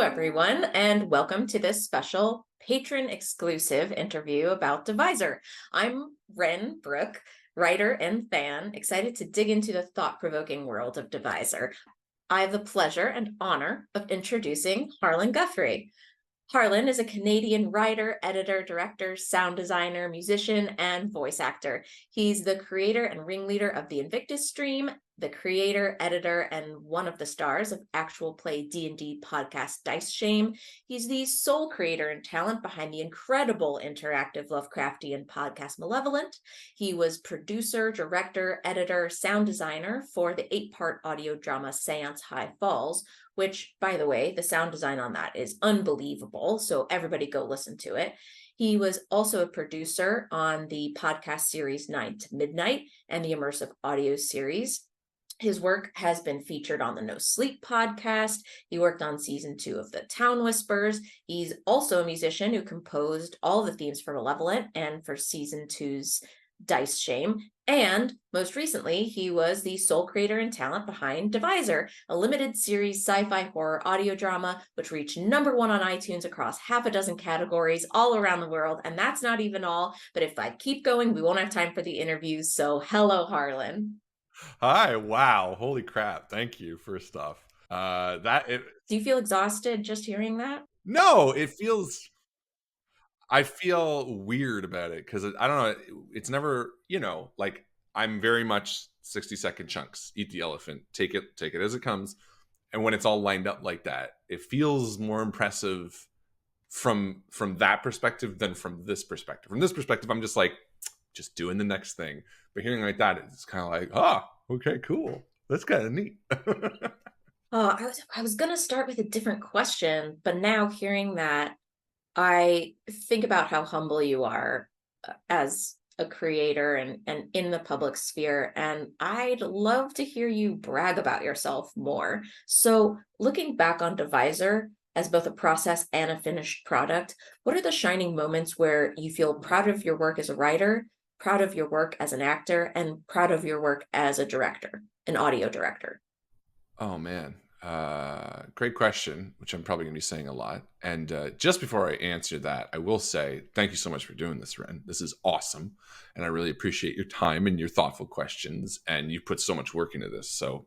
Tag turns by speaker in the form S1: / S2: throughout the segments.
S1: everyone, and welcome to this special patron exclusive interview about Deviser. I'm Ren Brooke, writer and fan, excited to dig into the thought-provoking world of Deviser. I have the pleasure and honor of introducing Harlan Guthrie. Harlan is a Canadian writer, editor, director, sound designer, musician, and voice actor. He's the creator and ringleader of the Invictus stream, the creator, editor, and one of the stars of actual play D&D podcast Dice Shame. He's the sole creator and talent behind the incredible interactive Lovecraftian podcast Malevolent. He was producer, director, editor, sound designer for the 8-part audio drama Seance High Falls, which, by the way, the sound design on that is unbelievable. So everybody go listen to it. He was also a producer on the podcast series 9 to Midnight and the immersive audio series. His work has been featured on the No Sleep podcast. He worked on season 2 of The Town Whispers. He's also a musician who composed all the themes for Malevolent and for season 2's Dice Shame. And most recently, he was the sole creator and talent behind Deviser, a limited series sci-fi horror audio drama, which reached #1 on iTunes across half a dozen categories all around the world. And that's not even all. But if I keep going, we won't have time for the interviews. So hello, Harlan.
S2: Hi, wow, holy crap. Thank you, first off.
S1: Do you feel exhausted just hearing that?
S2: No, I feel weird about it because I don't know, it's never, like I'm very much 60-second chunks. Eat the elephant, take it as it comes. And when it's all lined up like that, it feels more impressive from that perspective than from this perspective. From this perspective, I'm just doing the next thing. But hearing like that, it's kind of like, okay, cool. That's kind of neat.
S1: I was going to start with a different question, but now hearing that, I think about how humble you are as a creator and in the public sphere, and I'd love to hear you brag about yourself more. So looking back on Deviser as both a process and a finished product, what are the shining moments where you feel proud of your work as a writer, proud of your work as an actor, and proud of your work as a director, an audio director?
S2: Oh man, great question, which I'm probably going to be saying a lot. And just before I answer that, I will say thank you so much for doing this, Ren. This is awesome, and I really appreciate your time and your thoughtful questions. And you put so much work into this, so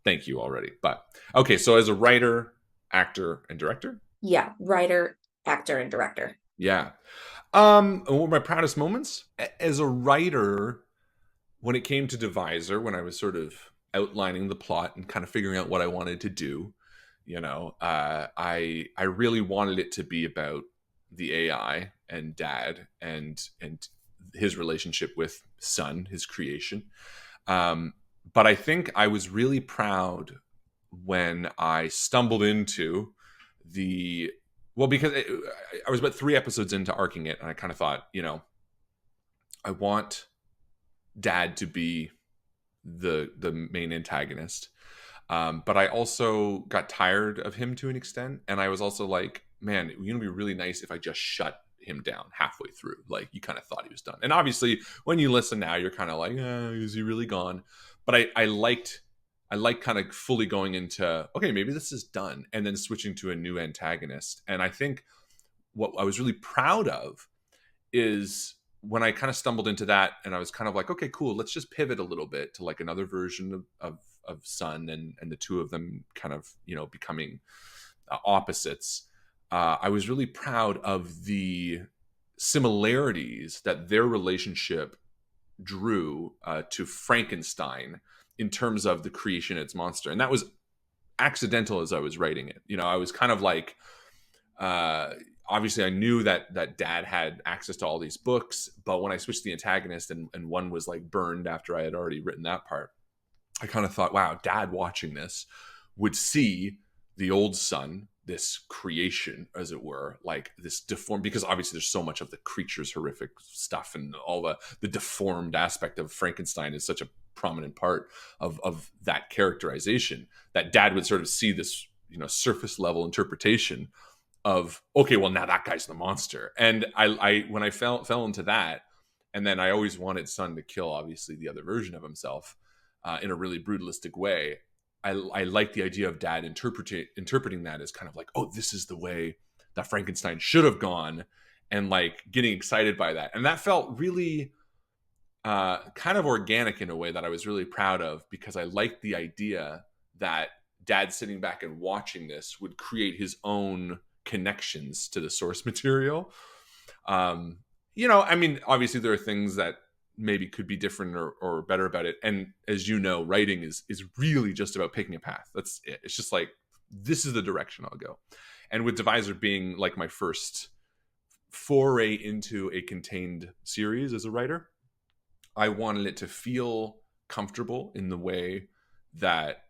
S2: thank you already. But okay, so as a writer, actor, and director,
S1: Yeah, writer, actor, and director.
S2: yeah. What were my proudest moments as a writer? When it came to Deviser, when I was sort of outlining the plot and kind of figuring out what I wanted to do, I really wanted it to be about the AI and Dad and his relationship with Son, his creation. But I think I was really proud when I stumbled into because I was about 3 episodes into arcing it, and I kind of thought, I want Dad to be the main antagonist, but I also got tired of him to an extent, and I was also like, man, it would be really nice if I just shut him down halfway through. Like, you kind of thought he was done, and obviously when you listen now, you're kind of like, is he really gone? But I liked kind of fully going into, okay, maybe this is done, and then switching to a new antagonist. And I think what I was really proud of is when I kind of stumbled into that, and I was kind of like, okay, cool, let's just pivot a little bit to like another version of Son, and the two of them kind of, becoming opposites. I was really proud of the similarities that their relationship drew to Frankenstein in terms of the creation of its monster. And that was accidental as I was writing it. I was kind of like, obviously I knew that Dad had access to all these books, but when I switched the antagonist and one was like burned after I had already written that part, I kind of thought, wow, Dad watching this would see the old Son, this creation, as it were, like this deformed, because obviously there's so much of the creature's horrific stuff, and all the deformed aspect of Frankenstein is such a prominent part of that characterization, that Dad would sort of see this, surface level interpretation of, okay, well, now that guy's the monster. And I when I fell into that, and then I always wanted Son to kill, obviously, the other version of himself in a really brutalistic way. I like the idea of dad interpreting that as kind of like, oh, this is the way that Frankenstein should have gone, and like getting excited by that. And that felt really kind of organic in a way that I was really proud of, because I liked the idea that dad sitting back and watching this would create his own connections to the source material. Um, I mean, obviously there are things that maybe could be different or better about it. And as you know, writing is really just about picking a path. That's it. It's just like, this is the direction I'll go. And with Deviser being like my first foray into a contained series as a writer, I wanted it to feel comfortable in the way that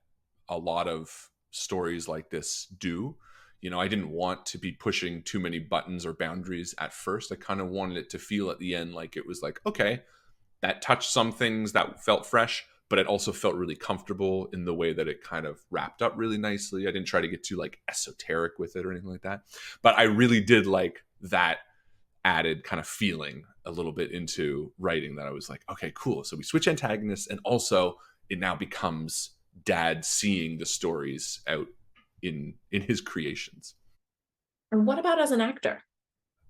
S2: a lot of stories like this do. I didn't want to be pushing too many buttons or boundaries at first. I kind of wanted it to feel at the end like it was like, okay, that touched some things that felt fresh, but it also felt really comfortable in the way that it kind of wrapped up really nicely. I didn't try to get too like esoteric with it or anything like that. But I really did like that added kind of feeling a little bit into writing, that I was like, okay, cool. So we switch antagonists, and also it now becomes dad seeing the stories out in his creations.
S1: And what about as an actor?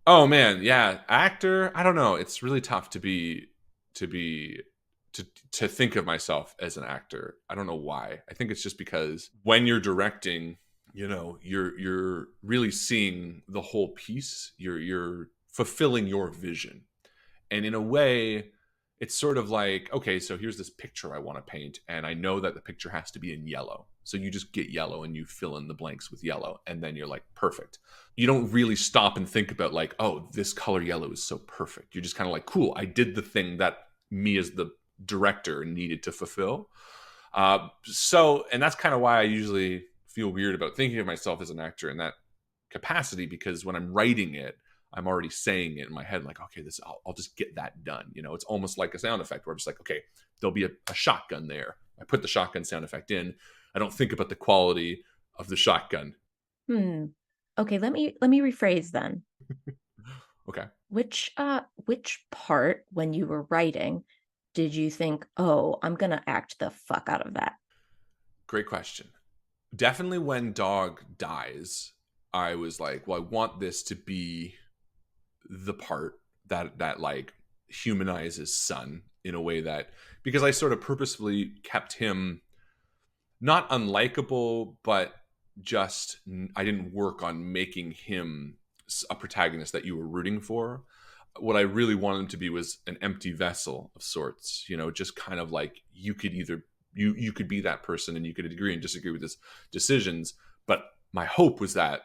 S2: Oh man, yeah, actor. I don't know. It's really tough to think of myself as an actor. I don't know why. I think it's just because when you're directing, you're really seeing the whole piece. You're fulfilling your vision. And in a way, it's sort of like, okay, so here's this picture I want to paint, and I know that the picture has to be in yellow. So you just get yellow and you fill in the blanks with yellow, and then you're like, perfect. You don't really stop and think about like, oh, this color yellow is so perfect. You're just kind of like, cool, I did the thing that me as the director needed to fulfill. And that's kind of why I usually feel weird about thinking of myself as an actor in that capacity, because when I'm writing it, I'm already saying it in my head, like, okay, I'll just get that done. It's almost like a sound effect where I'm just like, okay, there'll be a shotgun there. I put the shotgun sound effect in. I don't think about the quality of the shotgun.
S3: Okay, let me rephrase then.
S2: Okay.
S3: Which part when you were writing did you think, "Oh, I'm gonna act the fuck out of that"?
S2: Great question. Definitely when dog dies, I was like, well, I want this to be the part that like humanizes son in a way that, because I sort of purposefully kept him not unlikable, but just I didn't work on making him a protagonist that you were rooting for. What I really wanted him to be was an empty vessel of sorts, just kind of like you could either you could be that person and you could agree and disagree with his decisions, but my hope was that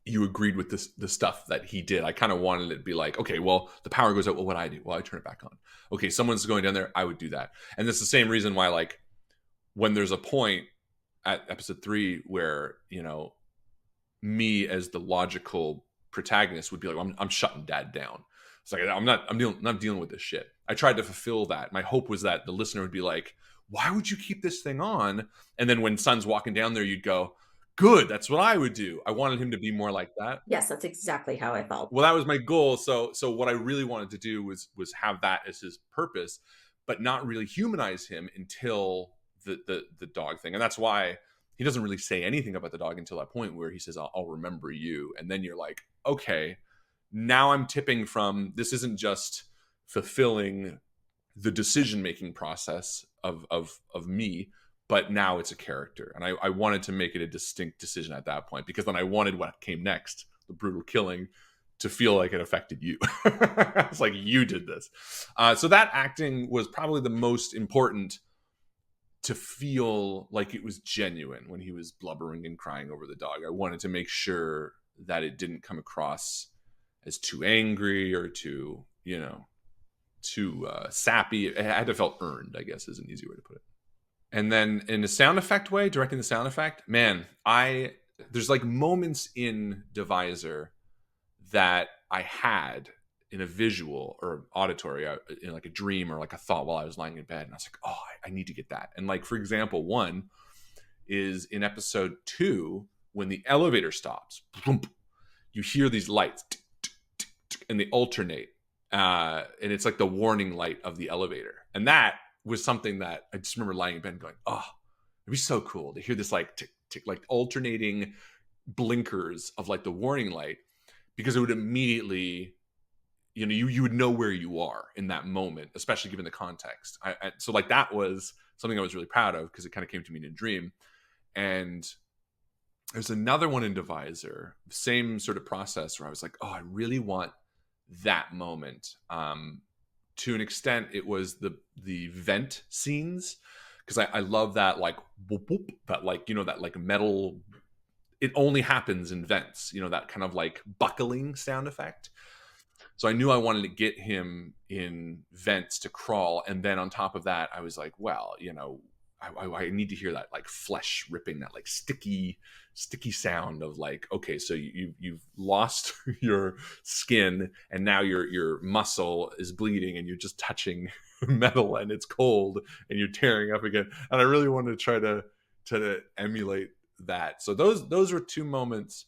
S2: you agreed with the stuff that he did. I kind of wanted it to be like, okay, well, the power goes out. Well, what I do? Well, I turn it back on. Okay, someone's going down there. I would do that. And that's the same reason why, like, when there's a point at episode 3 where, me as the logical protagonist would be like, I'm shutting dad down. It's like, I'm not dealing with this shit. I tried to fulfill that. My hope was that the listener would be like, why would you keep this thing on? And then when son's walking down there, you'd go, good, that's what I would do. I wanted him to be more like that.
S1: Yes, that's exactly how I felt.
S2: Well, that was my goal. So what I really wanted to do was have that as his purpose, but not really humanize him until the dog thing. And that's why he doesn't really say anything about the dog until that point where he says, I'll remember you. And then you're like, okay, now I'm tipping from, this isn't just fulfilling the decision-making process of me, but now it's a character. And I wanted to make it a distinct decision at that point, because then I wanted what came next, the brutal killing, to feel like it affected you. It's like, you did this. So that acting was probably the most important, to feel like it was genuine when he was blubbering and crying over the dog. I wanted to make sure that it didn't come across as too angry or too sappy. It had to felt earned, I guess, is an easy way to put it. And then in a sound effect way, directing the sound effect, man, there's like moments in Deviser that I had in a visual or auditory, in like a dream or like a thought while I was lying in bed. And I was like, oh, I need to get that. And like, for example, one is in episode 2, when the elevator stops, you hear these lights and they alternate. And it's like the warning light of the elevator. And that was something that I just remember lying in bed and going, oh, It'd be so cool to hear this like tick, tick, like alternating blinkers of like the warning light, because it would immediately, you would know where you are in that moment, especially given the context. So like that was something I was really proud of, because it kind of came to me in a dream. And there's another one in Deviser, same sort of process, where I was like, oh, I really want that moment. To an extent, it was the vent scenes, because I love that like whoop, whoop, that like that like metal. It only happens in vents, that kind of like buckling sound effect. So I knew I wanted to get him in vents to crawl, and then on top of that, I was like, well, I need to hear that like flesh ripping, that like sticky sound of like, okay, so you've lost your skin, and now your muscle is bleeding, and you're just touching metal, and it's cold, and you're tearing up again. And I really wanted to try to emulate that. So those were two moments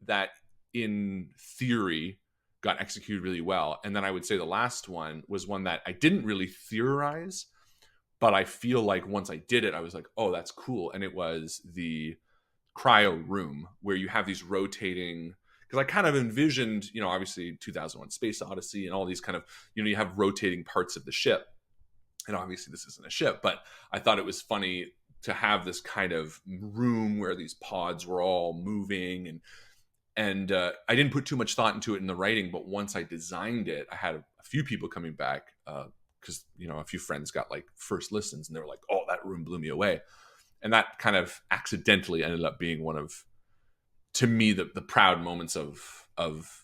S2: that, in theory, got executed really well. And then I would say the last one was one that I didn't really theorize, but I feel like once I did it, I was like, oh, that's cool. And it was the cryo room, where you have these rotating, because I kind of envisioned, obviously 2001 Space Odyssey and all these kind of, you have rotating parts of the ship. And obviously this isn't a ship, but I thought it was funny to have this kind of room where these pods were all moving, and I didn't put too much thought into it in the writing, but once I designed it, I had a few people coming back, because a few friends got like first listens, and they were like, oh, that room blew me away. And that kind of accidentally ended up being one of, to me, the proud moments of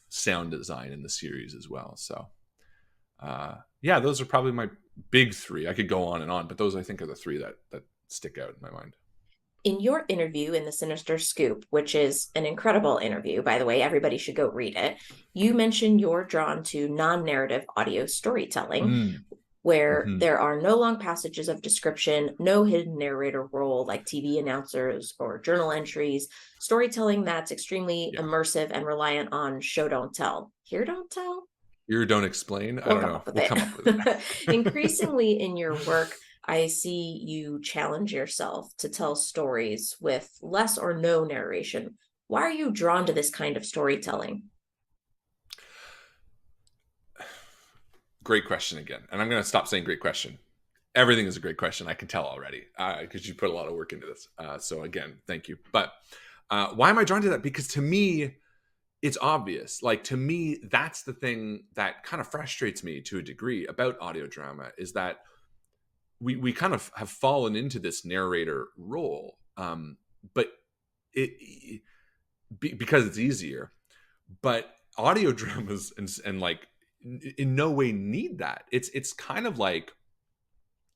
S2: sound design in the series as well. So yeah, those are probably my big three. I could go on and on, but those, I think, are the three that stick out in my mind.
S1: In your interview in The Sinister Scoop, which is an incredible interview, by the way, everybody should go read it, you mentioned you're drawn to non-narrative audio storytelling, where
S2: Mm-hmm.
S1: there are no long passages of description, no hidden narrator role like TV announcers or journal entries, storytelling that's extremely
S2: Yeah.
S1: immersive and reliant on show don't tell. Hear don't tell?
S2: Hear don't explain. I
S1: We'll
S2: don't
S1: come
S2: know.
S1: up with
S2: We'll
S1: it.
S2: come up with it.
S1: Increasingly in your work, I see you challenge yourself to tell stories with less or no narration. Why are you drawn to this kind of storytelling?
S2: Great question again. And I'm going to stop saying great question. Everything is a great question. I can tell already, because you put a lot of work into this. So again, thank you. But why am I drawn to that? Because to me, it's obvious. Like, to me, that's the thing that kind of frustrates me to a degree about audio drama, is that we kind of have fallen into this narrator role, but because it's easier. But audio dramas and like in no way need that. It's kind of like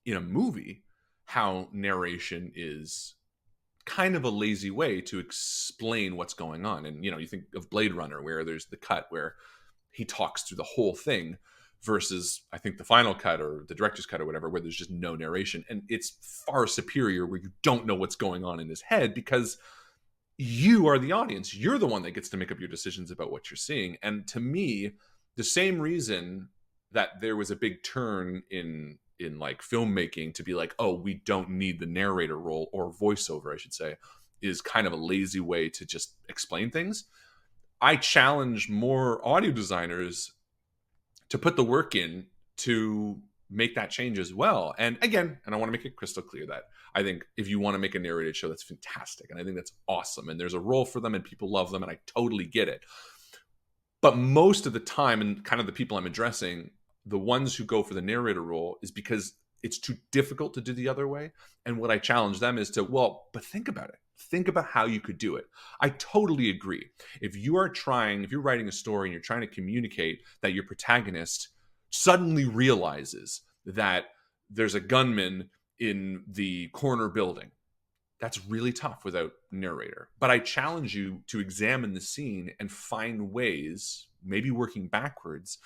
S2: in a movie how narration is kind of a lazy way to explain what's going on. And you think of Blade Runner, where there's the cut where he talks through the whole thing, versus I think the final cut or the director's cut or whatever, where there's just no narration, and it's far superior, where you don't know what's going on in his head, because you are the audience. You're the one that gets to make up your decisions about what you're seeing. And to me, the same reason that there was a big turn in like filmmaking to be like, oh, we don't need the narrator role, or voiceover, I should say, is kind of a lazy way to just explain things. I challenge more audio designers to put the work in to make that change as well. And again, and I want to make it crystal clear that I think if you want to make a narrated show, that's fantastic. And I think that's awesome. And there's a role for them, and people love them, and I totally get it. But most of the time, and kind of the people I'm addressing, the ones who go for the narrator role, is because it's too difficult to do the other way. And what I challenge them is to, well, but think about it. Think about how you could do it. I totally agree. If you're writing a story and you're trying to communicate that your protagonist suddenly realizes that there's a gunman in the corner building, that's really tough without narrator. But I challenge you to examine the scene and find ways, maybe working backwards,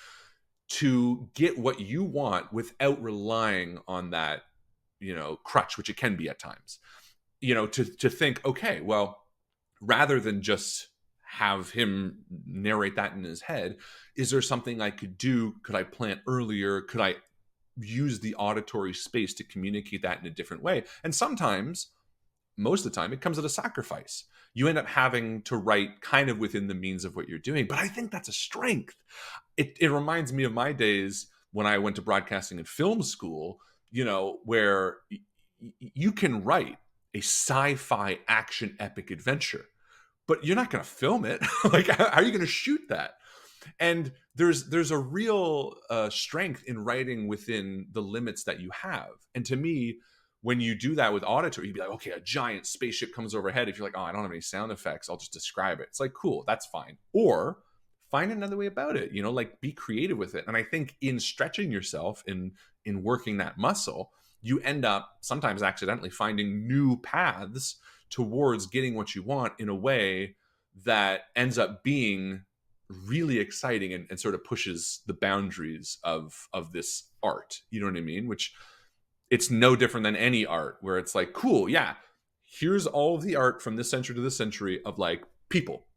S2: to get what you want without relying on that, crutch, which it can be at times. To think, okay, well, rather than just have him narrate that in his head, is there something I could do? Could I plant earlier? Could I use the auditory space to communicate that in a different way? And sometimes most of the time it comes at a sacrifice. You end up having to write kind of within the means of what you're doing. But I think that's a strength. It reminds me of my days when I went to broadcasting and film school, where you can write a sci-fi action epic adventure, but you're not going to film it. Like, how are you going to shoot that? And there's a real strength in writing within the limits that you have. And to me, when you do that with auditory, you'd be like, okay, a giant spaceship comes overhead. If you're like, oh, I don't have any sound effects, I'll just describe it. It's like, cool, that's fine. Or find another way about it, like be creative with it. And I think in stretching yourself, in working that muscle, you end up sometimes accidentally finding new paths towards getting what you want in a way that ends up being really exciting and sort of pushes the boundaries of this art. You know what I mean? Which, it's no different than any art where it's like, cool, yeah, here's all of the art from this century to this century of like people.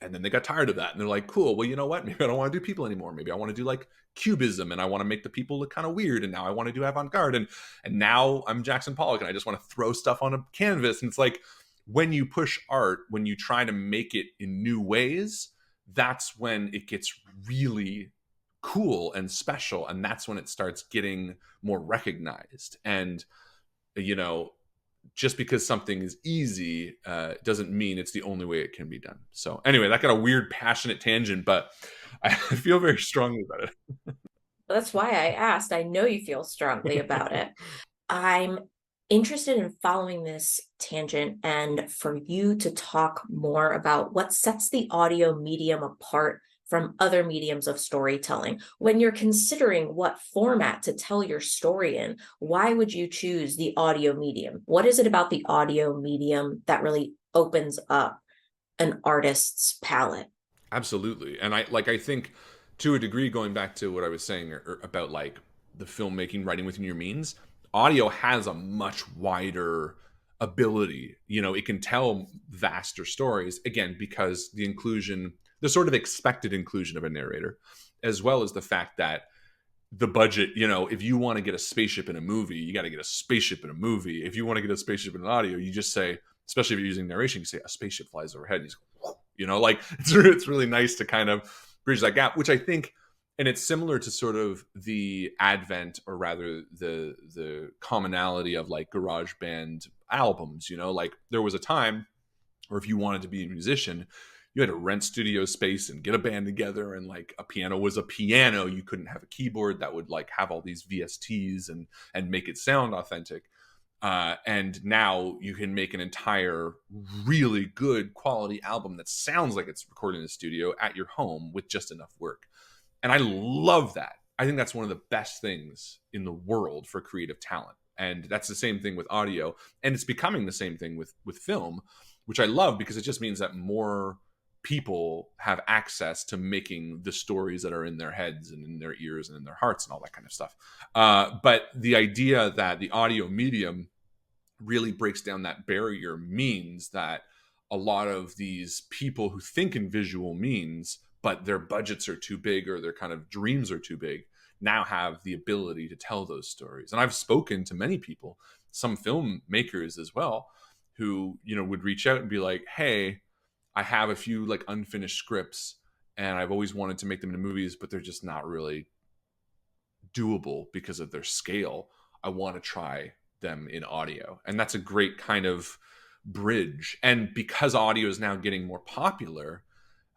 S2: And then they got tired of that. And they're like, cool, well, you know what? Maybe I don't want to do people anymore. Maybe I want to do like cubism and I want to make the people look kind of weird. And now I want to do avant-garde. And now I'm Jackson Pollock and I just want to throw stuff on a canvas. And it's like, when you push art, when you try to make it in new ways, that's when it gets really cool and special. And that's when it starts getting more recognized. And, just because something is easy doesn't mean it's the only way it can be done. So anyway, that got a weird, passionate tangent, but I feel very strongly about it.
S1: That's why I asked. I know you feel strongly about it. I'm interested in following this tangent and for you to talk more about what sets the audio medium apart from other mediums of storytelling. When you're considering what format to tell your story in, why would you choose the audio medium? What is it about the audio medium that really opens up an artist's palette?
S2: Absolutely. And I think to a degree, going back to what I was saying about like the filmmaking, writing within your means, audio has a much wider ability. It can tell vaster stories, again, because the sort of expected inclusion of a narrator, as well as the fact that the budget, if you want to get a spaceship in a movie, you got to get a spaceship in a movie. If you want to get a spaceship in an audio, you just say, especially if you're using narration, you say a spaceship flies overhead. And you go, like it's really nice to kind of bridge that gap, which I think, and it's similar to sort of the advent, or rather the commonality of like garage band albums. Like there was a time where if you wanted to be a musician, you had to rent studio space and get a band together, and like a piano was a piano. You couldn't have a keyboard that would like have all these VSTs and make it sound authentic. And now you can make an entire really good quality album that sounds like it's recorded in the studio at your home with just enough work. And I love that. I think that's one of the best things in the world for creative talent. And that's the same thing with audio. And it's becoming the same thing with film, which I love because it just means that more people have access to making the stories that are in their heads and in their ears and in their hearts and all that kind of stuff. But the idea that the audio medium really breaks down that barrier means that a lot of these people who think in visual means, but their budgets are too big or their kind of dreams are too big, now have the ability to tell those stories. And I've spoken to many people, some filmmakers as well, who, would reach out and be like, hey, I have a few like unfinished scripts and I've always wanted to make them into movies, but they're just not really doable because of their scale. I want to try them in audio. And that's a great kind of bridge. And because audio is now getting more popular,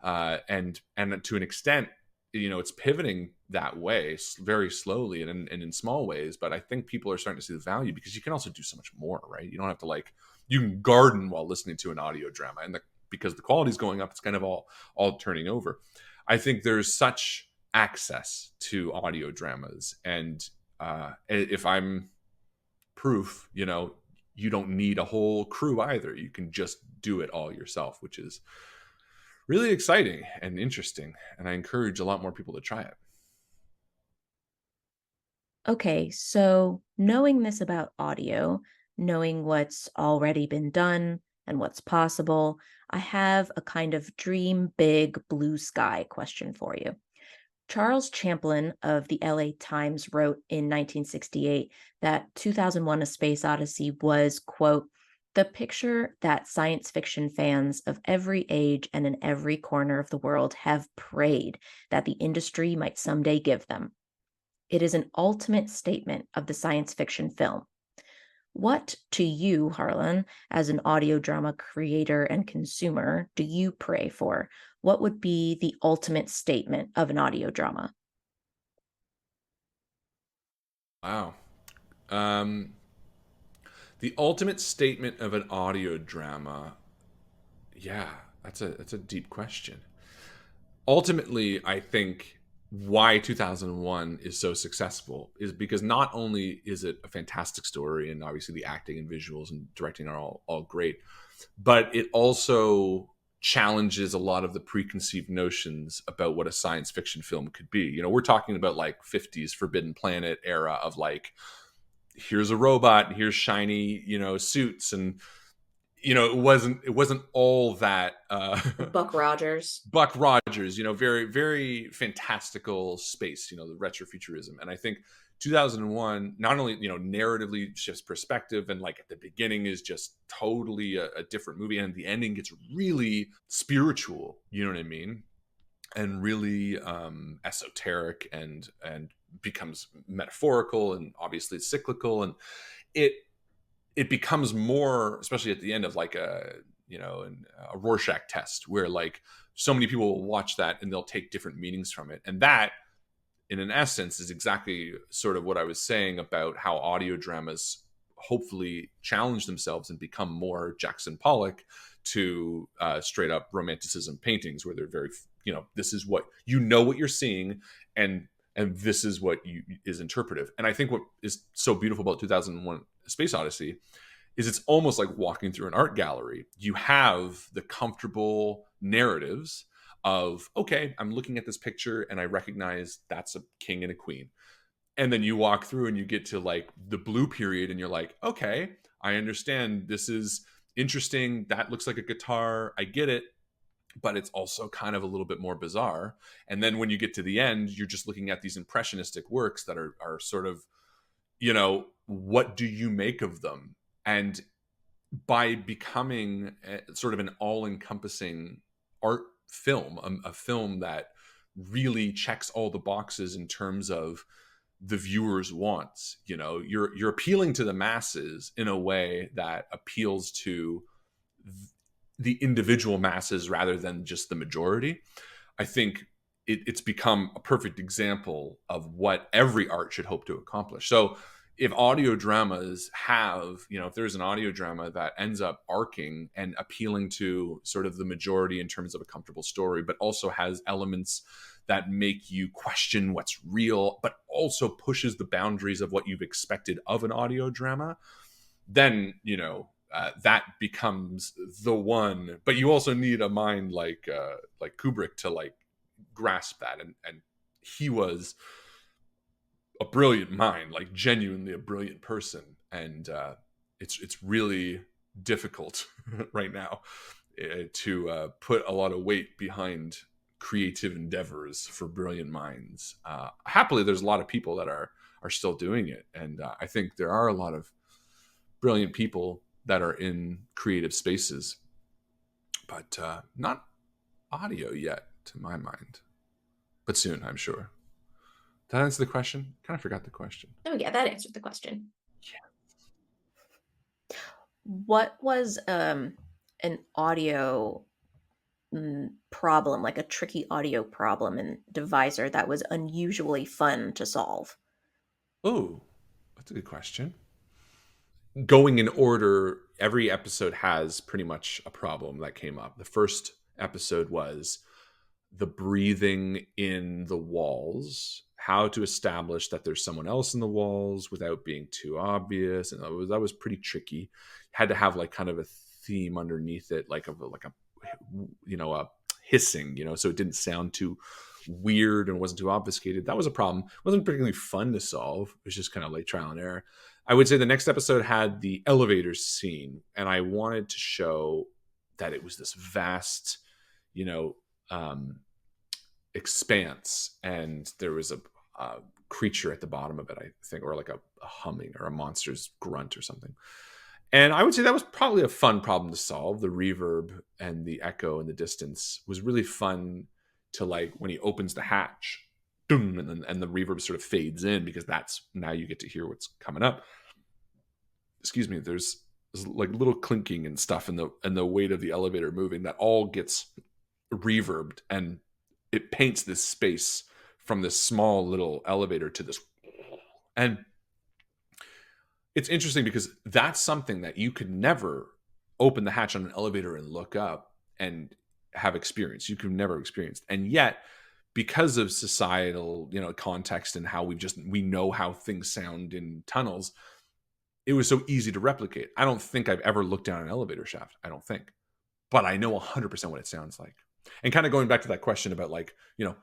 S2: and to an extent, it's pivoting that way very slowly and in small ways. But I think people are starting to see the value because you can also do so much more, right? You don't have to you can garden while listening to an audio drama, and because the quality is going up, it's kind of all turning over. I think there's such access to audio dramas, and if I'm proof, you don't need a whole crew either. You can just do it all yourself, which is really exciting and interesting. And I encourage a lot more people to try it.
S3: Okay, so knowing this about audio, knowing what's already been done and what's possible, I have a kind of dream big blue sky question for you. Charles Champlin of the LA Times wrote in 1968 that 2001: A Space Odyssey was, quote, The picture that science fiction fans of every age and in every corner of the world have prayed that the industry might someday give them. It is an ultimate statement of the science fiction film. What, to you, Harlan, as an audio drama creator and consumer, do you pray for? What would be the ultimate statement of an audio drama?
S2: Wow. Um, the ultimate statement of an audio drama. Yeah, that's a deep question. Ultimately, I think why 2001 is so successful is because not only is it a fantastic story, and obviously the acting and visuals and directing are all great, but it also challenges a lot of the preconceived notions about what a science fiction film could be. We're talking about like 50s Forbidden Planet era of like, here's a robot and here's shiny, suits, and it wasn't all that
S1: Like Buck Rogers.
S2: Buck Rogers, very, very fantastical space, the retrofuturism. And I think 2001 not only, narratively shifts perspective, and like at the beginning is just totally a different movie, and the ending gets really spiritual, you know what I mean? And really esoteric, and becomes metaphorical, and obviously it's cyclical, and it it becomes more, especially at the end of like a Rorschach test, where like so many people will watch that and they'll take different meanings from it. And that, in an essence, is exactly sort of what I was saying about how audio dramas hopefully challenge themselves and become more Jackson Pollock to straight up romanticism paintings, where they're very, this is what you're seeing, and this is what is interpretive. And I think what is so beautiful about 2001 Space Odyssey is it's almost like walking through an art gallery. You have the comfortable narratives of, okay, I'm looking at this picture and I recognize that's a king and a queen. And then you walk through and you get to like the blue period and you're like, okay, I understand. This is interesting. That looks like a guitar. I get it. But it's also kind of a little bit more bizarre. And then when you get to the end, you're just looking at these impressionistic works that are sort of, what do you make of them? And by becoming sort of an all-encompassing art film, a film that really checks all the boxes in terms of the viewer's wants, you're appealing to the masses in a way that appeals to the individual masses rather than just the majority. I think it's become a perfect example of what every art should hope to accomplish. So if audio dramas have, if there's an audio drama that ends up arcing and appealing to sort of the majority in terms of a comfortable story, but also has elements that make you question what's real, but also pushes the boundaries of what you've expected of an audio drama, then, that becomes the one. But you also need a mind like Kubrick to like grasp that, and he was a brilliant mind, like genuinely a brilliant person, and it's really difficult right now to put a lot of weight behind creative endeavors for brilliant minds. Happily, there's a lot of people that are still doing it, and I think there are a lot of brilliant people that are in creative spaces, but not audio yet, to my mind. But soon, I'm sure. Did that answer the question? Kind of forgot the question.
S1: Oh, yeah, that answered the question.
S3: What was an audio problem, like a tricky audio problem in Deviser that was unusually fun to solve?
S2: Oh, that's a good question. Going in order, every episode has pretty much a problem that came up. The first episode was the breathing in the walls, how to establish that there's someone else in the walls without being too obvious, and that was pretty tricky. Had to have like kind of a theme underneath it, like a a hissing, so it didn't sound too weird and wasn't too obfuscated. That was a problem. It wasn't particularly fun to solve. It was just kind of like trial and error. I would say the next episode had the elevator scene, and I wanted to show that it was this vast, you know, um, expanse, and there was a creature at the bottom of it, I think, or like a humming or a monster's grunt or something. And I would say that was probably a fun problem to solve. The reverb and the echo and the distance was really fun to, like, when he opens the hatch, boom, and the reverb sort of fades in, because that's now you get to hear what's coming up. Excuse me. There's like little clinking and stuff, and the weight of the elevator moving, that all gets reverbed, and it paints this space from this small little elevator to this. And it's interesting because that's something that you could never open the hatch on an elevator and look up and have experience. You could never experience. And yet, because of societal, context, and how we know how things sound in tunnels, it was so easy to replicate. I don't think I've ever looked down an elevator shaft. I don't think. But I know 100% what it sounds like. And kind of going back to that question about, like,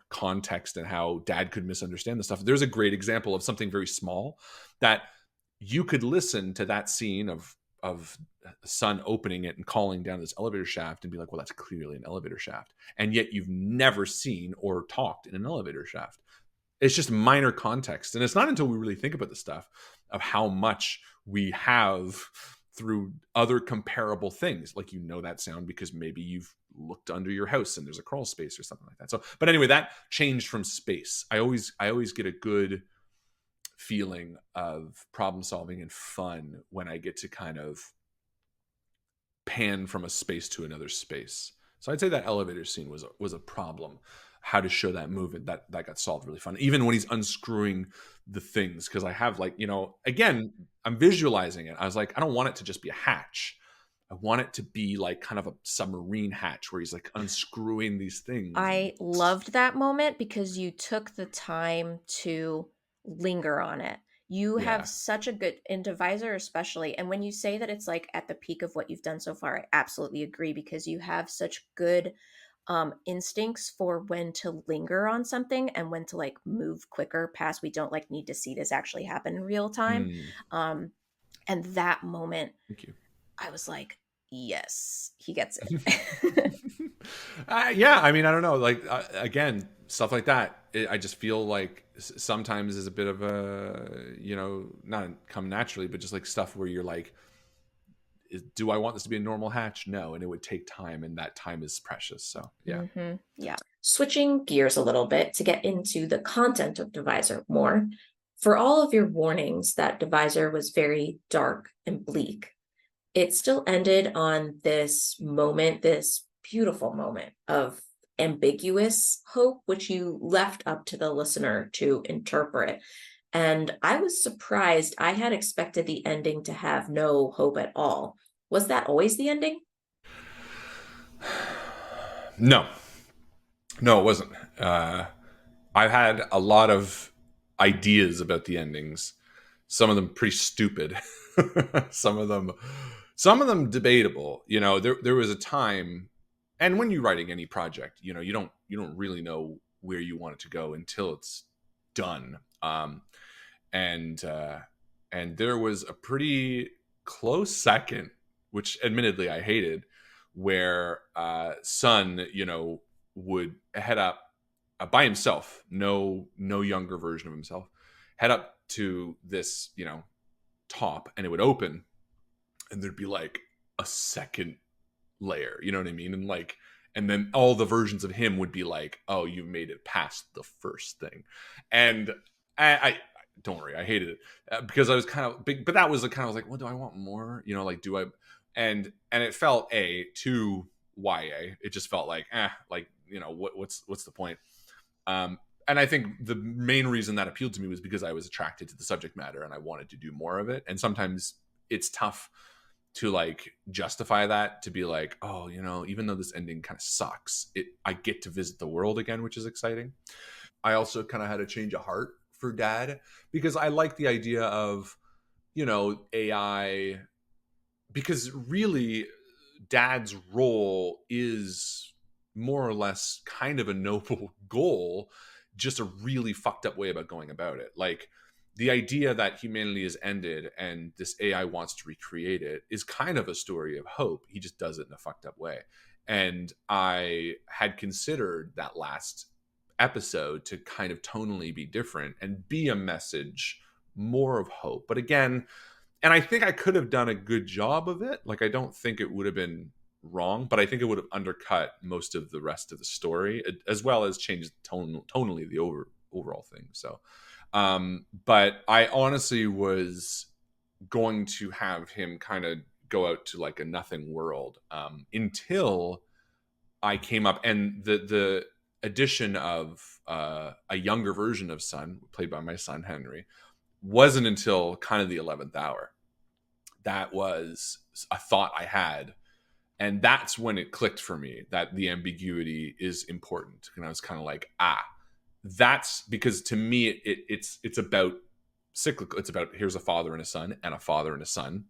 S2: context and how dad could misunderstand the stuff. There's a great example of something very small that you could listen to, that scene of son opening it and calling down this elevator shaft and be like, well, that's clearly an elevator shaft. And yet you've never seen or talked in an elevator shaft. It's just minor context. And it's not until we really think about the stuff of how much we have through other comparable things. Like, that sound because maybe you've looked under your house and there's a crawl space or something like that. So, but anyway, that changed from space. I always get a good feeling of problem solving and fun when I get to kind of pan from a space to another space. So I'd say that elevator scene was a problem. How to show that movement, that got solved really fun. Even when he's unscrewing the things, because I have, like, again, I'm visualizing it. I was like, I don't want it to just be a hatch. I want it to be like kind of a submarine hatch where he's like unscrewing these things.
S3: I loved that moment because you took the time to linger on it. You have such a good, in Deviser especially, and when you say that it's like at the peak of what you've done so far, I absolutely agree, because you have such good instincts for when to linger on something and when to, like, move quicker past, we don't, like, need to see this actually happen in real time. And that moment,
S2: Thank you.
S3: I was like, yes, he gets it.
S2: Yeah, I mean, I don't know. Like, again, stuff like that. I just feel like sometimes is a bit of a, not come naturally, but just like stuff where you're like, do I want this to be a normal hatch? No. And it would take time, and that time is precious. So, yeah.
S3: Mm-hmm. Yeah.
S1: Switching gears a little bit to get into the content of Deviser more. For all of your warnings that Deviser was very dark and bleak, it still ended on this moment, this beautiful moment of ambiguous hope, which you left up to the listener to interpret. And I was surprised. I had expected the ending to have no hope at all. Was that always the ending?
S2: No, it wasn't. I've had a lot of ideas about the endings. Some of them pretty stupid. some of them debatable. There was a time, and when you're writing any project, you don't really know where you want it to go until it's done. And there was a pretty close second, which admittedly I hated, where Son, would head up by himself, no younger version of himself, head up to this, top, and it would open, and there'd be like a second layer, you know what I mean? And then all the versions of him would be like, oh, you made it past the first thing. And I don't worry, I hated it because I was kind of big, but that was the kind of like, well, do I want more? Like, do I? And it felt too YA. It just felt like, what's the point? And I think the main reason that appealed to me was because I was attracted to the subject matter and I wanted to do more of it. And sometimes it's tough to like justify that, to be like, oh, even though this ending kind of sucks, I get to visit the world again, which is exciting. I also kind of had a change of heart for Dad because I like the idea of, AI, because really Dad's role is more or less kind of a noble goal, just a really fucked up way about going about it. Like, the idea that humanity is ended and this AI wants to recreate it is kind of a story of hope. He just does it in a fucked up way. And I had considered that last episode to kind of tonally be different and be a message more of hope. But again, And I think I could have done a good job of it. Like, I don't think it would have been wrong, but I think it would have undercut most of the rest of the story, as well as changed tonally the overall thing. So, but I honestly was going to have him kind of go out to like a nothing world, until I came up, and the addition of a younger version of Son, played by my son Henry, wasn't until kind of the 11th hour. That was a thought I had, and that's when it clicked for me that the ambiguity is important. And I was kind of like, that's because to me it's about cyclical. It's about, here's a father and a son, and a father and a son,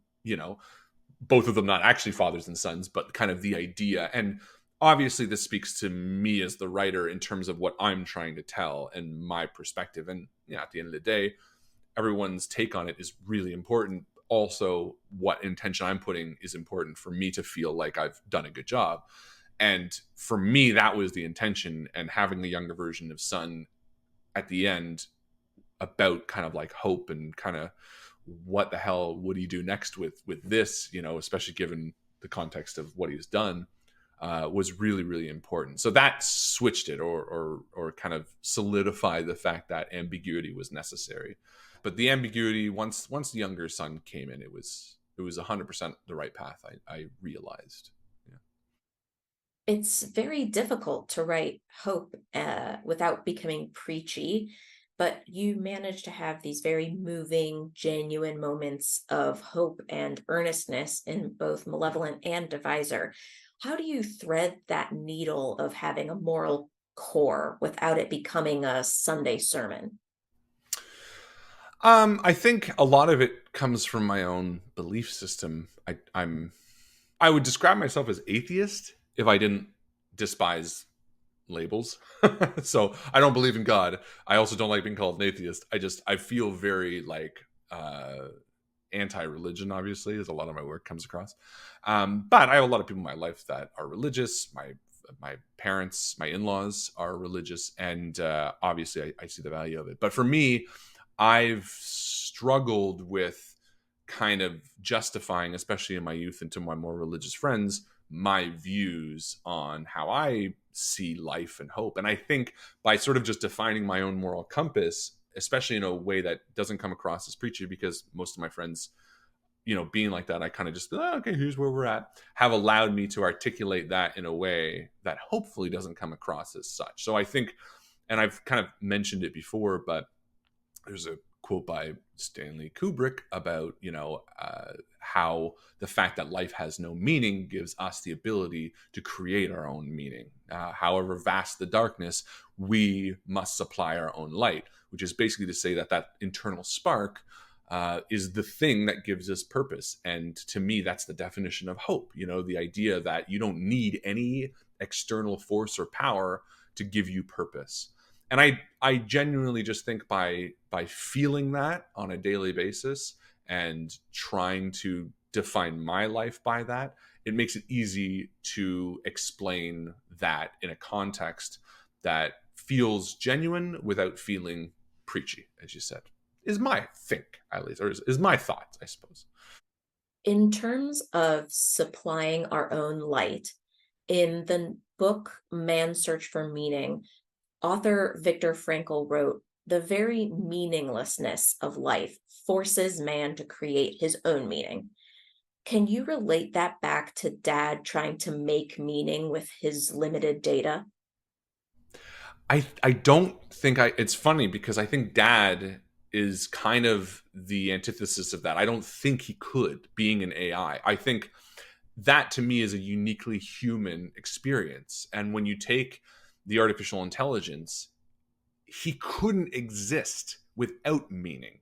S2: both of them not actually fathers and sons, but kind of the idea. And obviously this speaks to me as the writer in terms of what I'm trying to tell and my perspective. And yeah, at the end of the day, everyone's take on it is really important. Also, what intention I'm putting is important for me to feel like I've done a good job. And for me, that was the intention. And having the younger version of Son at the end, about kind of like hope and kind of what the hell would he do next with this, especially given the context of what he's done, was really, really important. So that switched it, or kind of solidified the fact that ambiguity was necessary. But the ambiguity, once the younger son came in, it was 100% the right path. I realized. Yeah.
S1: It's very difficult to write hope without becoming preachy, but you manage to have these very moving, genuine moments of hope and earnestness in both Malevolent and Deviser. How do you thread that needle of having a moral core without it becoming a Sunday sermon?
S2: I think a lot of it comes from my own belief system. I would describe myself as atheist if I didn't despise labels. So I don't believe in God. I also don't like being called an atheist. I feel very like anti-religion, obviously, as a lot of my work comes across. But I have a lot of people in my life that are religious. My parents, my in-laws are religious, and obviously I see the value of it. But for me, I've struggled with kind of justifying, especially in my youth and to my more religious friends, my views on how I see life and hope. And I think by sort of just defining my own moral compass, especially in a way that doesn't come across as preachy, because most of my friends, being like that, I kind of just, okay, here's where we're at, have allowed me to articulate that in a way that hopefully doesn't come across as such. So I think, and I've kind of mentioned it before, but there's a quote by Stanley Kubrick about, how the fact that life has no meaning gives us the ability to create our own meaning. However vast the darkness, we must supply our own light, which is basically to say that internal spark is the thing that gives us purpose. And to me, that's the definition of hope. The idea that you don't need any external force or power to give you purpose. And I genuinely just think by feeling that on a daily basis and trying to define my life by that, it makes it easy to explain that in a context that feels genuine without feeling preachy, as you said, is my think, at least, or is my thought, I suppose.
S1: In terms of supplying our own light, in the book Man's Search for Meaning, author Viktor Frankl wrote, "The very meaninglessness of life forces man to create his own meaning." Can you relate that back to Dad trying to make meaning with his limited data?
S2: I don't think it's funny because I think Dad is kind of the antithesis of that. I don't think he could, being an AI. I think that to me is a uniquely human experience. And when you take the artificial intelligence, he couldn't exist without meaning.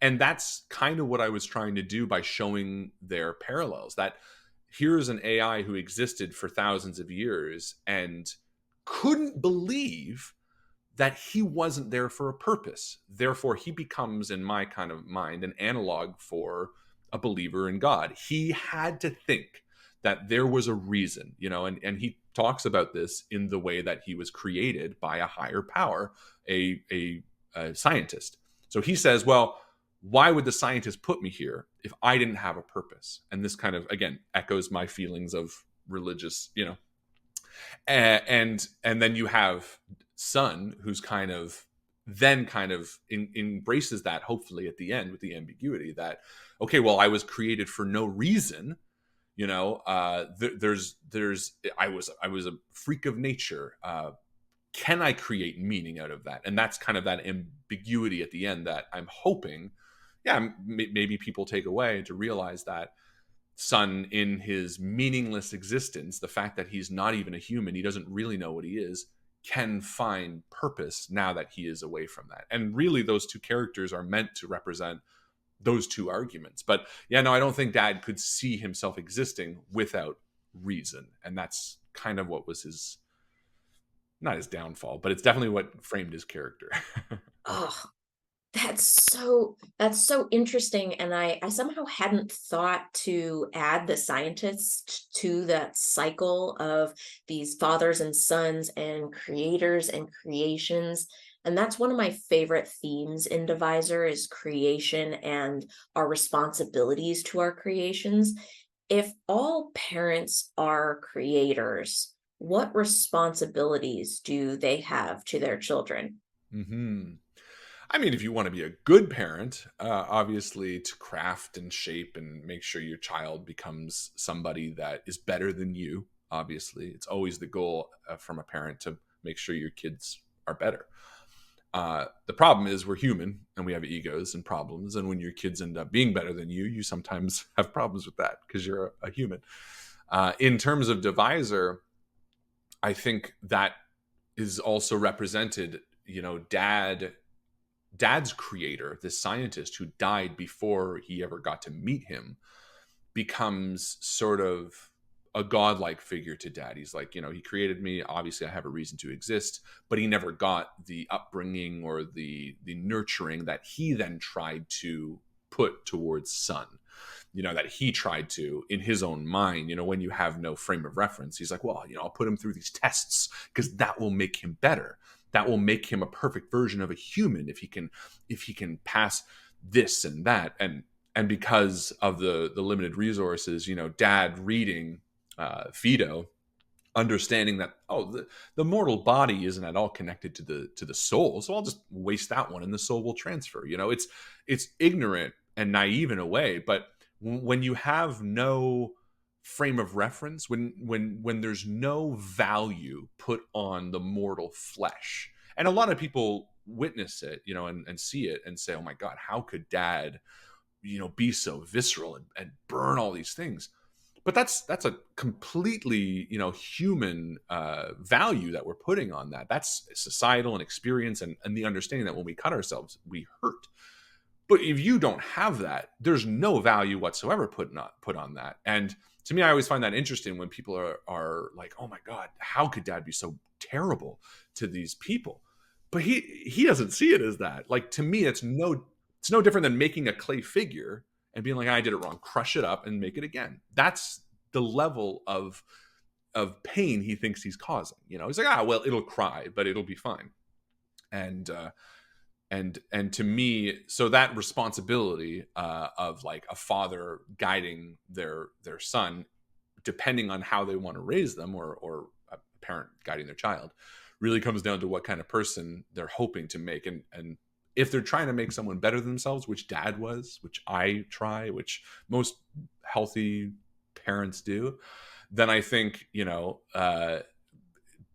S2: And that's kind of what I was trying to do by showing their parallels, that here's an AI who existed for thousands of years and couldn't believe that he wasn't there for a purpose. Therefore, he becomes, in my kind of mind, an analog for a believer in God. He had to think that there was a reason, and he talks about this in the way that he was created by a higher power, a scientist. So he says, well, why would the scientist put me here if I didn't have a purpose? And this kind of, again, echoes my feelings of religious, and then you have son, who's kind of embraces that, hopefully at the end, with the ambiguity that, okay, well, I was created for no reason. There's I was a freak of nature. Can I create meaning out of that? And that's kind of that ambiguity at the end that I'm hoping, maybe people take away, to realize that son, in his meaningless existence, the fact that he's not even a human, he doesn't really know what he is, can find purpose now that he is away from that. And really, those two characters are meant to represent those two arguments. But yeah, no, I don't think dad could see himself existing without reason. And that's kind of what was his, not his downfall, but it's definitely what framed his character.
S1: Oh, that's so interesting. And I somehow hadn't thought to add the scientists to that cycle of these fathers and sons and creators and creations. And that's one of my favorite themes in Deviser, is creation and our responsibilities to our creations. If all parents are creators, what responsibilities do they have to their children?
S2: Hmm. I mean, if you want to be a good parent, obviously to craft and shape and make sure your child becomes somebody that is better than you. Obviously, it's always the goal from a parent to make sure your kids are better. The problem is we're human and we have egos and problems. And when your kids end up being better than you, you sometimes have problems with that because you're a human. In terms of Deviser, I think that is also represented, dad's creator, this scientist who died before he ever got to meet him, becomes sort of a godlike figure to dad. He's like, he created me. Obviously, I have a reason to exist, but he never got the upbringing or the nurturing that he then tried to put towards son. That he tried to, in his own mind, when you have no frame of reference, he's like, well, I'll put him through these tests because that will make him better. That will make him a perfect version of a human if he can pass this and that. And because of the limited resources, dad reading Fido, understanding that, the mortal body isn't at all connected to the soul, so I'll just waste that one and the soul will transfer. It's ignorant and naive in a way, but when you have no frame of reference, when there's no value put on the mortal flesh, and a lot of people witness it, and see it and say, oh my God, how could dad be so visceral and burn all these things? But that's a completely human value that we're putting on that. That's societal and experience and the understanding that when we cut ourselves we hurt. But if you don't have that, there's no value whatsoever put on that. And to me, I always find that interesting when people are like, oh my God, how could dad be so terrible to these people? But he doesn't see it as that. Like, to me, it's no different than making a clay figure and being like, I did it wrong, crush it up and make it again. That's the level of pain he thinks he's causing. He's like, well, it'll cry, but it'll be fine. And to me, so that responsibility of like a father guiding their son, depending on how they want to raise them, or a parent guiding their child, really comes down to what kind of person they're hoping to make. And if they're trying to make someone better than themselves, which dad was, which I try, which most healthy parents do, then I think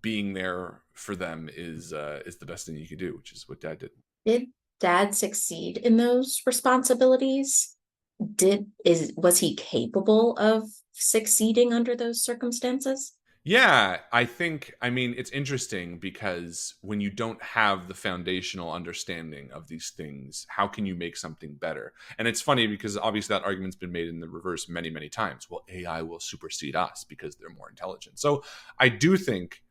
S2: being there for them is the best thing you can do, which is what dad did.
S1: Did dad succeed in those responsibilities? Was he capable of succeeding under those circumstances?
S2: Yeah, I mean, it's interesting because when you don't have the foundational understanding of these things, how can you make something better? And it's funny because obviously that argument's been made in the reverse many, many times. Well, AI will supersede us because they're more intelligent. So I do think,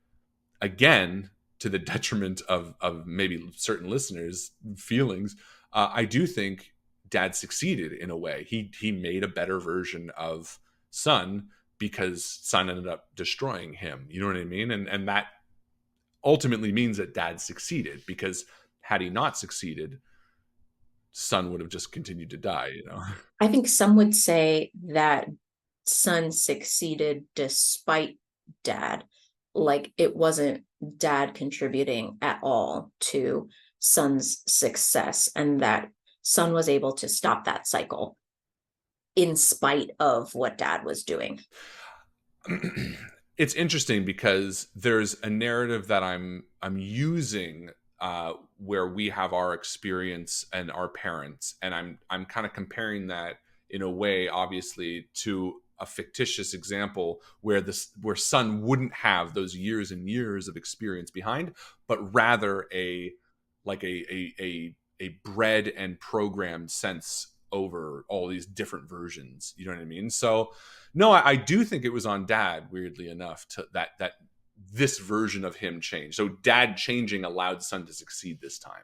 S2: again, to the detriment of maybe certain listeners' feelings, I do think dad succeeded in a way. He made a better version of son because son ended up destroying him. You know what I mean? And that ultimately means that dad succeeded, because had he not succeeded, son would have just continued to die, you know.
S1: I think some would say that son succeeded despite dad. Like it wasn't dad contributing at all to son's success, and that son was able to stop that cycle in spite of what dad was doing.
S2: It's interesting because there's a narrative that I'm using where we have our experience and our parents, and I'm kind of comparing that in a way, obviously, to a fictitious example where son wouldn't have those years and years of experience behind, but rather a bred and programmed sense over all these different versions. You know what I mean? So no, I do think it was on dad, weirdly enough, to that this version of him changed. So dad changing allowed son to succeed this time.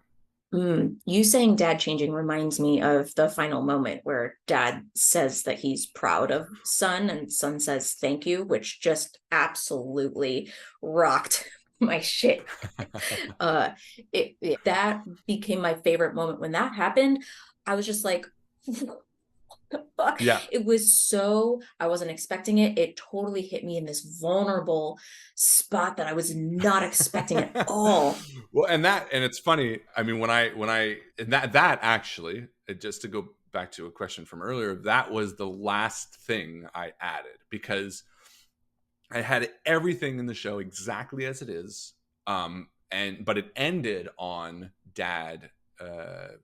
S1: You saying dad changing reminds me of the final moment where dad says that he's proud of son and son says thank you, which just absolutely rocked my shit. That became my favorite moment when that happened. I was just like, fuck.
S2: Yeah.
S1: It was so, I wasn't expecting it. It totally hit me in this vulnerable spot that I was not expecting at all.
S2: Well, and it's funny. I mean, when I and that actually, just to go back to a question from earlier, that was the last thing I added because I had everything in the show exactly as it is. But it ended on dad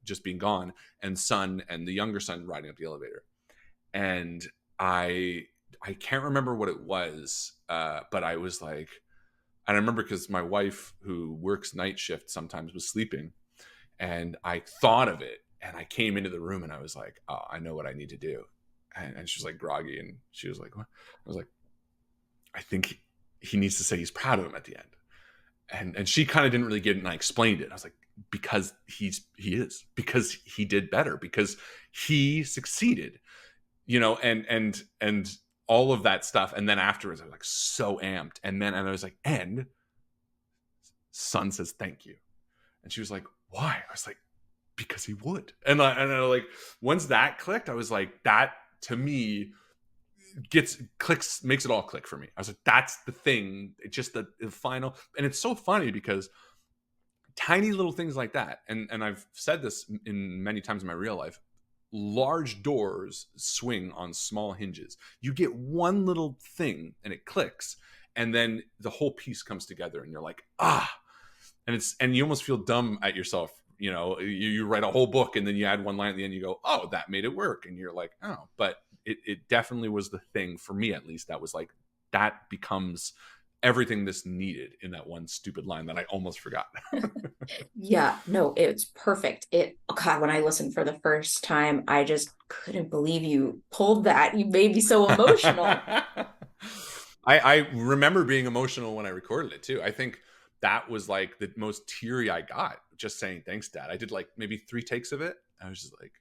S2: just being gone and son and the younger son riding up the elevator. And I can't remember what it was, but I was like, and I remember because my wife, who works night shift, sometimes was sleeping, and I thought of it, and I came into the room, and I was like, "Oh, I know what I need to do," and she was like groggy, and she was like, "What?" I was like, "I think he needs to say he's proud of him at the end," and she kind of didn't really get it, and I explained it. I was like, "Because he is, because he did better, because he succeeded, you know," and all of that stuff. And then afterwards, I was like so amped. And I was like, and son says thank you. And she was like, why? I was like, because he would. And I like, once that clicked, I was like, that to me makes it all click for me. I was like, that's the thing. It's just the final. And it's so funny because tiny little things like that. And I've said this in many times in my real life. Large doors swing on small hinges. You get one little thing and it clicks, and then the whole piece comes together and you're like, and you almost feel dumb at yourself. You know, you write a whole book and then you add one line at the end, you go, oh, that made it work. And you're like, oh, but it definitely was the thing for me, at least, that was like, that becomes everything this needed in that one stupid line that I almost forgot.
S1: Yeah, no, it's perfect. God, when I listened for the first time, I just couldn't believe you pulled that. You made me so emotional.
S2: I remember being emotional when I recorded it too. I think that was like the most teary I got just saying thanks, Dad. I did like maybe 3 takes of it. I was just like,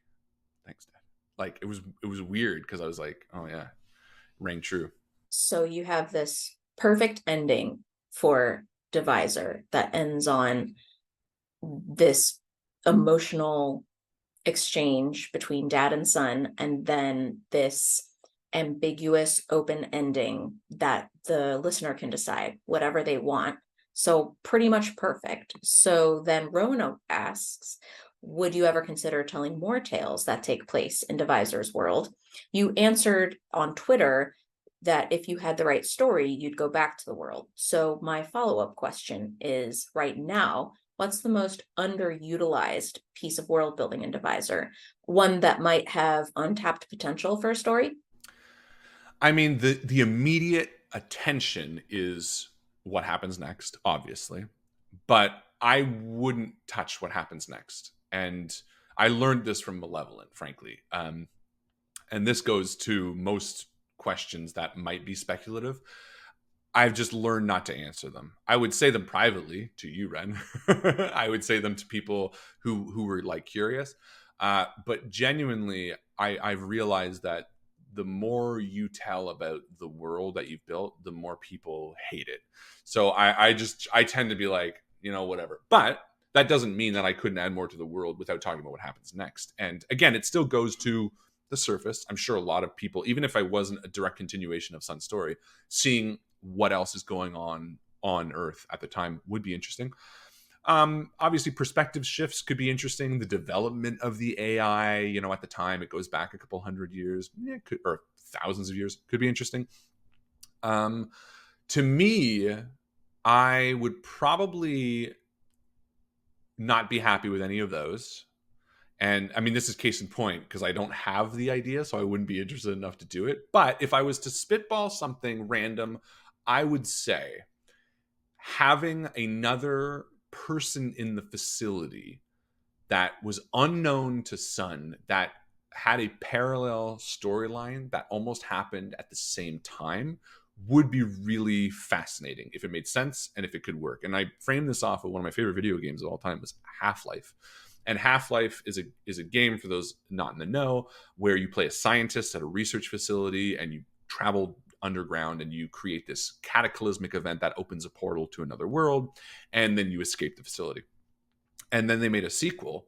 S2: thanks, Dad. Like it was weird because I was like, oh yeah, rang true.
S1: So you have this perfect ending for Deviser that ends on this emotional exchange between dad and son, and then this ambiguous open ending that the listener can decide whatever they want. So pretty much perfect. So then Roanoke asks, would you ever consider telling more tales that take place in Deviser's world? You answered on Twitter that if you had the right story, you'd go back to the world. So my follow-up question is, right now, what's the most underutilized piece of world building in Deviser? One that might have untapped potential for a story?
S2: I mean, the immediate attention is what happens next, obviously, but I wouldn't touch what happens next. And I learned this from Malevolent, frankly. And this goes to most questions that might be speculative. I've just learned not to answer them. I would say them privately to you, Ren. I would say them to people who were like curious. But genuinely, I've realized that the more you tell about the world that you've built, the more people hate it. So I tend to be like, you know, whatever. But that doesn't mean that I couldn't add more to the world without talking about what happens next. And again, it still goes to the surface. I'm sure a lot of people, even if I wasn't a direct continuation of Sun's story, seeing what else is going on Earth at the time would be interesting. Obviously, perspective shifts could be interesting. The development of the AI, at the time, it goes back a couple hundred years, or thousands of years, could be interesting. To me, I would probably not be happy with any of those. And I mean, this is case in point because I don't have the idea, so I wouldn't be interested enough to do it. But if I was to spitball something random, I would say having another person in the facility that was unknown to Sun, that had a parallel storyline that almost happened at the same time, would be really fascinating if it made sense and if it could work. And I framed this off of one of my favorite video games of all time, was Half-Life. And Half-Life is a game, for those not in the know, where you play a scientist at a research facility and you travel underground and you create this cataclysmic event that opens a portal to another world, and then you escape the facility. And then they made a sequel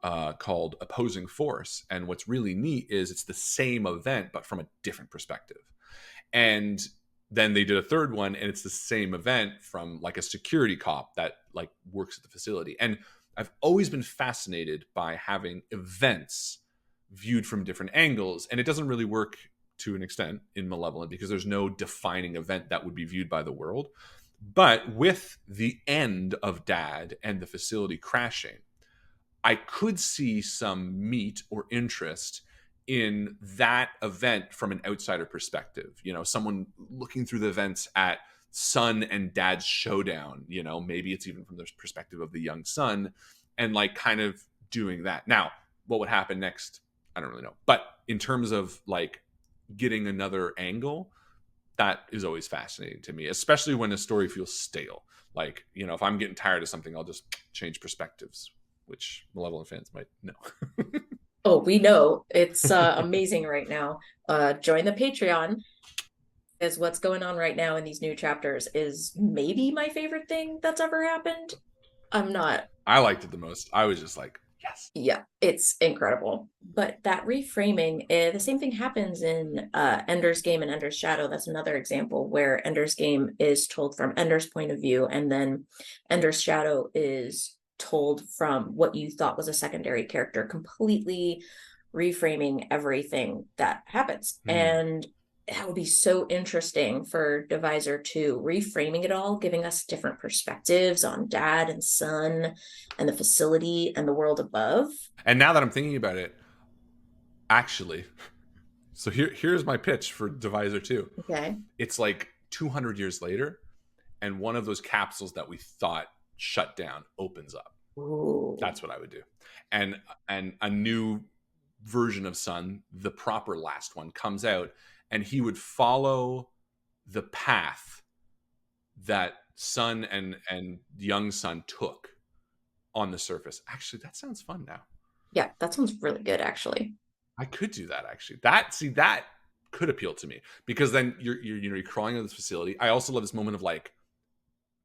S2: called Opposing Force. And what's really neat is it's the same event, but from a different perspective. And then they did a third one, and it's the same event from like a security cop that like works at the facility. And I've always been fascinated by having events viewed from different angles. And it doesn't really work to an extent in Malevolent because there's no defining event that would be viewed by the world. But with the end of Dad and the facility crashing, I could see some meat or interest in that event from an outsider perspective. Someone looking through the events at Son and Dad's showdown, maybe it's even from the perspective of the young son, and like kind of doing that. Now, what would happen next? I don't really know. But in terms of like getting another angle, that is always fascinating to me, especially when a story feels stale. Like, if I'm getting tired of something, I'll just change perspectives, which Malevolent fans might know.
S1: Oh, we know. It's amazing right now. Join the Patreon, is what's going on right now in these new chapters is maybe my favorite thing that's ever happened.
S2: I liked it the most. I was just like, yes.
S1: Yeah, it's incredible. But that reframing, the same thing happens in Ender's Game and Ender's Shadow. That's another example where Ender's Game is told from Ender's point of view, and then Ender's Shadow is told from what you thought was a secondary character, completely reframing everything that happens. And that would be so interesting for Deviser 2, reframing it all, giving us different perspectives on Dad and Son and the facility and the world above.
S2: And now that I'm thinking about it, actually, so here's my pitch for Deviser 2.
S1: Okay.
S2: It's like 200 years later, and one of those capsules that we thought shut down opens up.
S1: Ooh.
S2: That's what I would do. And a new version of Son, the proper last one, comes out, and he would follow the path that Son and young Son took on the surface. Actually, that sounds fun now.
S1: Yeah, that sounds really good, actually.
S2: I could do that, actually. That could appeal to me, because then you're crawling into this facility. I also love this moment of like,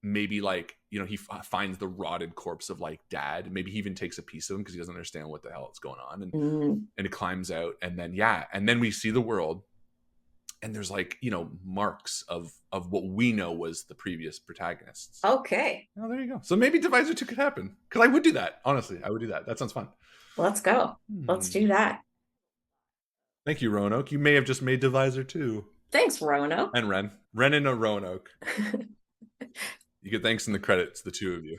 S2: maybe like, he finds the rotted corpse of like Dad. Maybe he even takes a piece of him because he doesn't understand what the hell is going on. And it climbs out, and then we see the world, and there's like, marks of what we know was the previous protagonists.
S1: Okay.
S2: Oh, there you go. So maybe Deviser 2 could happen, because I would do that. Honestly, I would do that. That sounds fun.
S1: Let's go. Let's do that.
S2: Thank you, Roanoke. You may have just made Deviser 2.
S1: Thanks, Roanoke.
S2: And Ren and a Roanoke. You get thanks in the credits, the two of you.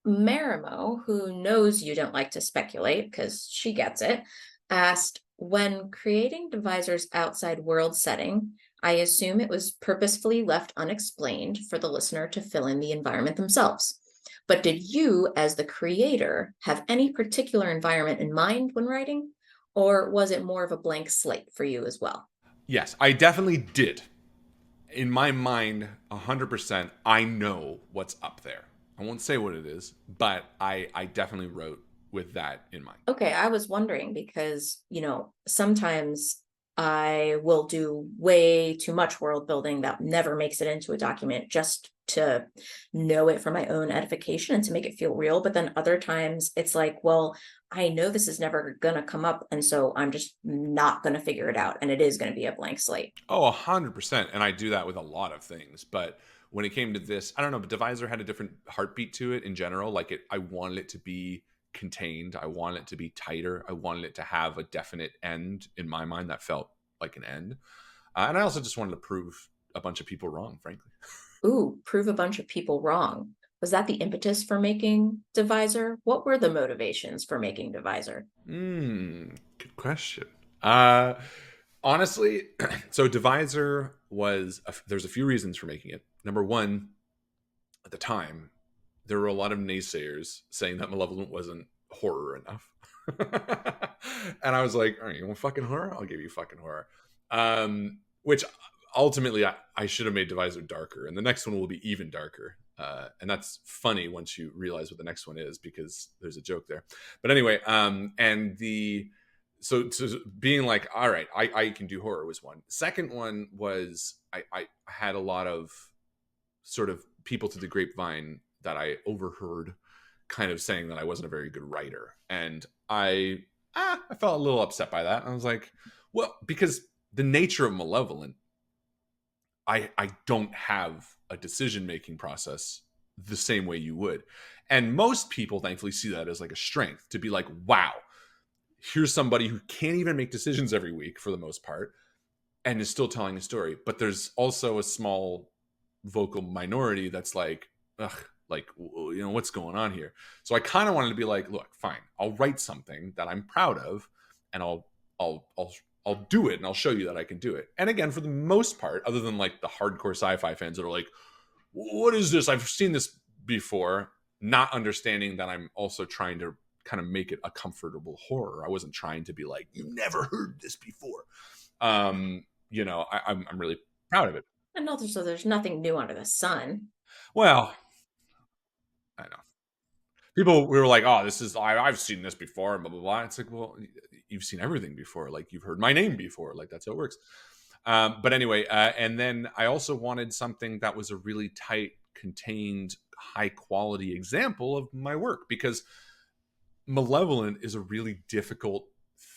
S1: Marimo, who knows you don't like to speculate because she gets it, asked, when creating Deviser's outside world setting, I assume it was purposefully left unexplained for the listener to fill in the environment themselves. But did you, as the creator, have any particular environment in mind when writing? Or was it more of a blank slate for you as well?
S2: Yes, I definitely did. In my mind, 100%, I know what's up there. I won't say what it is, but I definitely wrote with that in mind.
S1: Okay, I was wondering because, sometimes I will do way too much world building that never makes it into a document just to know it for my own edification and to make it feel real. But then other times it's like, well, I know this is never going to come up. And so I'm just not going to figure it out. And it is going to be a blank slate.
S2: Oh, 100%. And I do that with a lot of things. But when it came to this, I don't know, but Deviser had a different heartbeat to it in general. Like I wanted it to be contained. I wanted it to be tighter. I wanted it to have a definite end in my mind that felt like an end. And I also just wanted to prove a bunch of people wrong, frankly.
S1: Ooh, prove a bunch of people wrong. Was that the impetus for making Deviser? What were the motivations for making Deviser?
S2: Good question. Honestly, so Deviser there's a few reasons for making it. Number one, at the time, there were a lot of naysayers saying that Malevolent wasn't horror enough. And I was like, all right, you want fucking horror? I'll give you fucking horror. Which ultimately I should have made Deviser darker, and the next one will be even darker. And that's funny once you realize what the next one is, because there's a joke there. But anyway, so being like, all right, I can do horror was one. Second one was I had a lot of sort of people to the grapevine that I overheard kind of saying that I wasn't a very good writer. And I felt a little upset by that. I was like, well, because the nature of Malevolent, I don't have a decision-making process the same way you would. And most people thankfully see that as like a strength, to be like, wow, here's somebody who can't even make decisions every week for the most part and is still telling a story. But there's also a small vocal minority that's like, ugh, like, you know, what's going on here? So I kind of wanted to be like, look, fine, I'll write something that I'm proud of, and I'll do it, and I'll show you that I can do it. And again, for the most part, other than like the hardcore sci-fi fans that are like, what is this? I've seen this before, not understanding that I'm also trying to kind of make it a comfortable horror. I wasn't trying to be like, you never heard this before. You know, I'm really proud of it.
S1: And also, there's nothing new under the sun.
S2: Well, I know. People we were like, oh, this is I've seen this before, and blah blah blah. It's like, well, you've seen everything before. Like, you've heard my name before. Like, that's how it works. But anyway, and then I also wanted something that was a really tight, contained, high quality example of my work, because Malevolent is a really difficult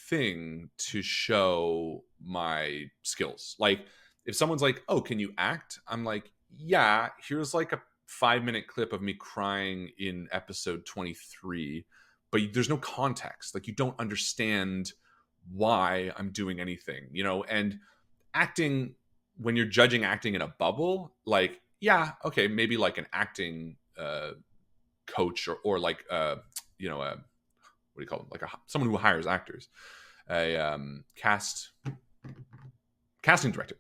S2: thing to show my skills. Like, if someone's like, oh, can you act? I'm like, yeah, here's like a 5-minute clip of me crying in episode 23, but there's no context. Like, you don't understand why I'm doing anything, you know? And acting, when you're judging acting in a bubble, like, yeah, okay, maybe like an acting coach or like, you know, what do you call them? Like someone who hires actors, a casting director.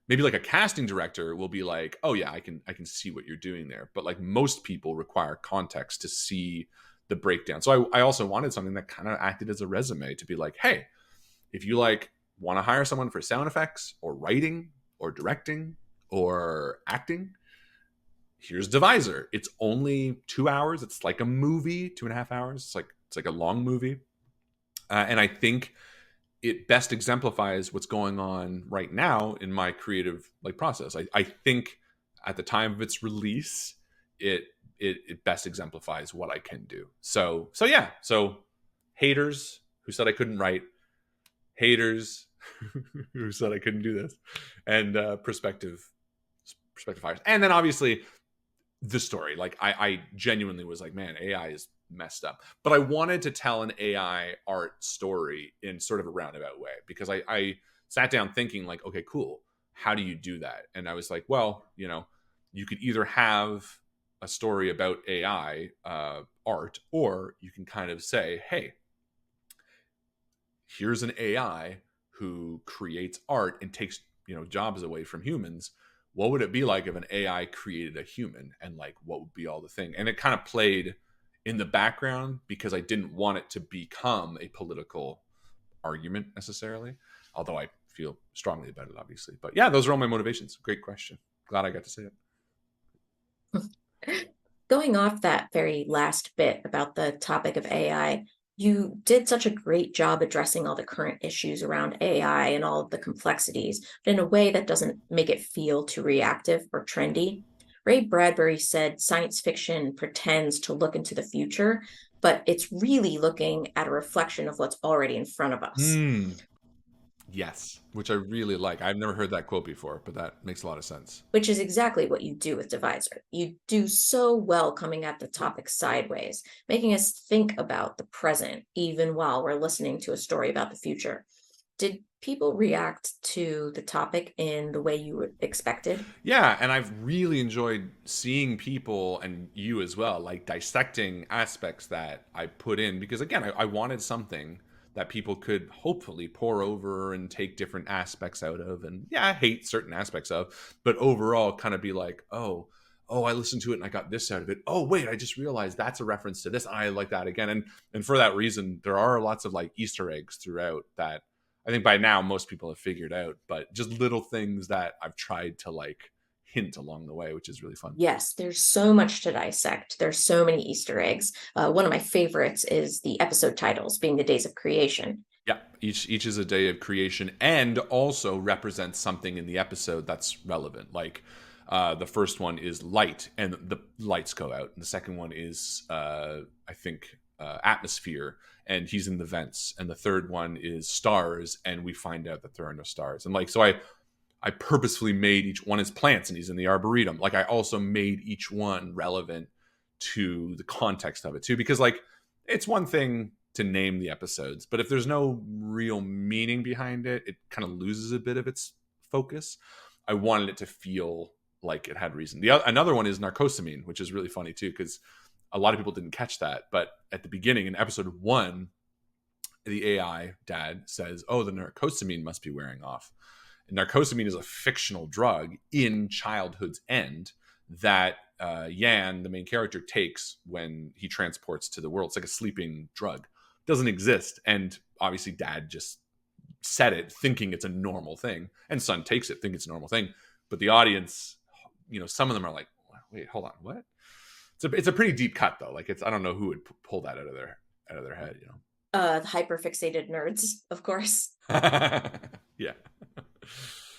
S2: Maybe like a casting director will be like, oh yeah, I can see what you're doing there. But like, most people require context to see the breakdown. So I also wanted something that kind of acted as a resume, to be like, hey, if you like want to hire someone for sound effects or writing or directing or acting, here's Deviser. It's only 2 hours. It's like a movie, 2.5 hours. It's like a long movie. And I think it best exemplifies what's going on right now in my creative like process. I think at the time of its release, it best exemplifies what I can do. So yeah. So haters who said I couldn't write, haters who said I couldn't do this, and prospective fires. And then obviously the story. Like, I genuinely was like, man, AI is messed up. But I wanted to tell an AI art story in sort of a roundabout way, because I sat down thinking like, okay, cool. How do you do that? And I was like, well, you know, you could either have a story about AI art, or you can kind of say, hey, here's an AI who creates art and takes, you know, jobs away from humans. What would it be like if an AI created a human, and like, what would be all the thing? And it kind of played in the background because I didn't want it to become a political argument necessarily, although I feel strongly about it, obviously. But yeah, those are all my motivations. Great question. Glad I got to say
S1: it. Going off that very last bit about the topic of AI, you did such a great job addressing all the current issues around AI and all of the complexities, but in a way that doesn't make it feel too reactive or trendy. Ray Bradbury said science fiction pretends to look into the future, but it's really looking at a reflection of what's already in front of us.
S2: Mm, yes, which I really like. I've never heard that quote before, but that makes a lot of sense.
S1: Which is exactly what you do with Deviser. You do so well coming at the topic sideways, making us think about the present, even while we're listening to a story about the future. Did people react to the topic in the way you expected?
S2: Yeah, and I've really enjoyed seeing people and you as well, like dissecting aspects that I put in because again, I wanted something that people could hopefully pour over and take different aspects out of, and yeah, I hate certain aspects of, but overall, kind of be like, oh, I listened to it and I got this out of it. Oh, wait, I just realized that's a reference to this. I like that again, and for that reason, there are lots of like Easter eggs throughout that I think by now most people have figured out, but just little things that I've tried to like hint along the way, which is really fun.
S1: Yes, there's so much to dissect. There's so many Easter eggs. One of my favorites is the episode titles being the days of creation.
S2: Yeah, each is a day of creation and also represents something in the episode that's relevant. Like the first one is light, and the lights go out. And the second one is I think atmosphere, and he's in the vents. And the third one is stars, and we find out that there are no stars. And like so, I purposefully made each one is plants, and he's in the arboretum. Like I also made each one relevant to the context of it too, because like it's one thing to name the episodes, but if there's no real meaning behind it, it kind of loses a bit of its focus. I wanted it to feel like it had reason. Another one is narcosamine, which is really funny too, because a lot of people didn't catch that. But at the beginning in episode 1, the AI dad says, "Oh, the narcosamine must be wearing off." And narcosamine is a fictional drug in Childhood's End that Yan, the main character, takes when he transports to the world. It's like a sleeping drug. Doesn't exist. And obviously dad just said it thinking it's a normal thing. And son takes it thinking it's a normal thing. But the audience, some of them are like, wait, hold on, what? It's a pretty deep cut though. Like I don't know who would pull that out of their head,
S1: The hyper-fixated nerds, of course.
S2: Yeah.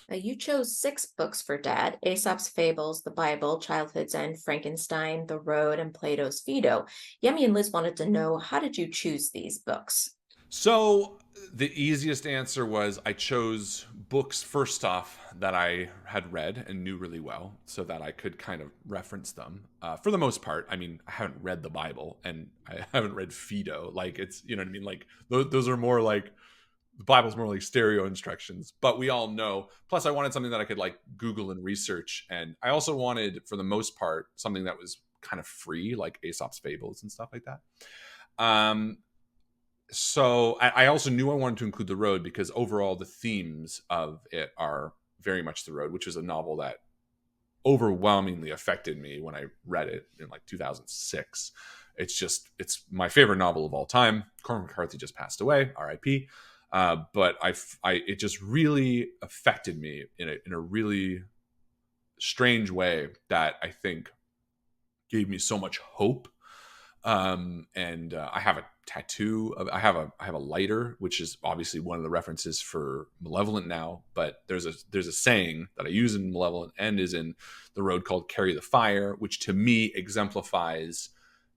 S1: You chose 6 books for Dad: Aesop's Fables, the Bible, Childhood's End, Frankenstein, The Road, and Plato's Phaedo. Yemi and Liz wanted to know, how did you choose these books?
S2: So the easiest answer was I chose books first off that I had read and knew really well so that I could kind of reference them. For the most part, I mean, I haven't read the Bible and I haven't read Phaedo. Like it's, you know what I mean? Like those are more like, the Bible's more like stereo instructions, but we all know. Plus I wanted something that I could like Google and research. And I also wanted, for the most part, something that was kind of free, like Aesop's Fables and stuff like that. So I also knew I wanted to include The Road because overall the themes of it are very much The Road, which was a novel that overwhelmingly affected me when I read it in like 2006. It's my favorite novel of all time. Cormac McCarthy just passed away, R.I.P. But it just really affected me in a really strange way that I think gave me so much hope. And I have a tattoo. I have a lighter, which is obviously one of the references for Malevolent now. But there's a saying that I use in Malevolent and is in The Road called "Carry the Fire," which to me exemplifies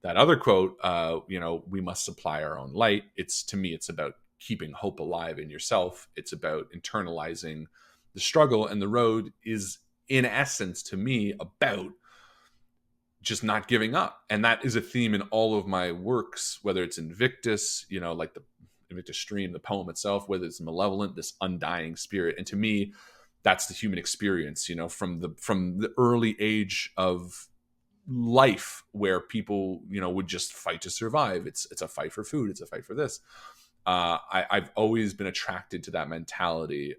S2: that other quote. We must supply our own light. To me, it's about keeping hope alive in yourself. It's about internalizing the struggle, and The Road is, in essence, to me, about just not giving up. And that is a theme in all of my works, whether it's Invictus, like the Invictus Stream, the poem itself, whether it's Malevolent, this undying spirit. And to me, that's the human experience, from the early age of life where people, would just fight to survive. It's a fight for food. It's a fight for this. I've always been attracted to that mentality.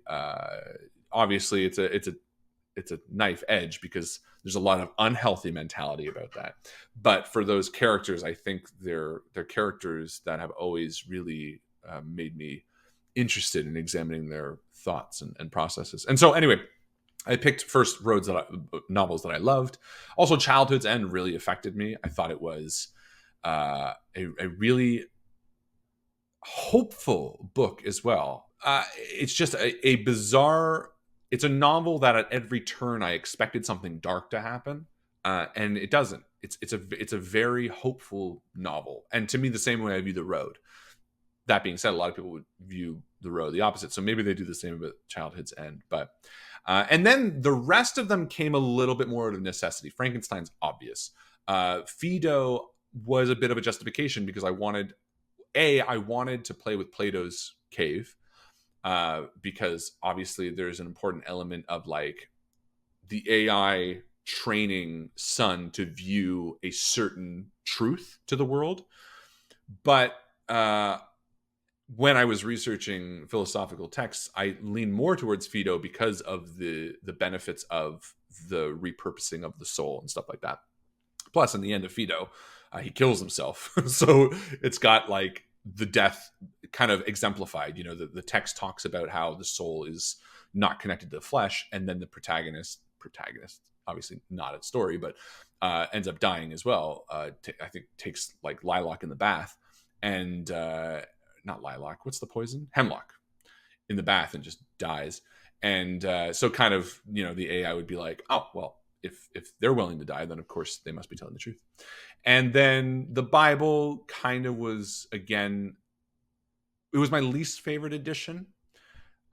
S2: Obviously it's a knife edge because there's a lot of unhealthy mentality about that. But for those characters, I think they're characters that have always really made me interested in examining their thoughts and processes. And so anyway, I picked first novels that I loved. Also, Childhood's End really affected me. I thought it was a really hopeful book as well. It's just a bizarre. It's a novel that at every turn I expected something dark to happen. and it doesn't. It's a very hopeful novel, and to me, the same way I view The Road. That being said, a lot of people would view The Road the opposite, so maybe they do the same about Childhood's End. But and then the rest of them came a little bit more out of necessity. Frankenstein's obvious. Phaedo was a bit of a justification because I wanted to play with Plato's cave, because obviously there's an important element of like the AI training Son to view a certain truth to the world. But when I was researching philosophical texts, I lean more towards Phaedo because of the benefits of the repurposing of the soul and stuff like that. Plus, in the end of Phaedo, he kills himself, so it's got like the death kind of exemplified. You know, the text talks about how the soul is not connected to the flesh, and then the protagonist, obviously not a story, but ends up dying as well. I think takes like lilac in the bath, and not lilac. What's the poison? Hemlock in the bath, and just dies. And so kind of, you know, the AI would be like, oh, well, if they're willing to die, then of course they must be telling the truth. And then the Bible kind of was, again, it was my least favorite edition.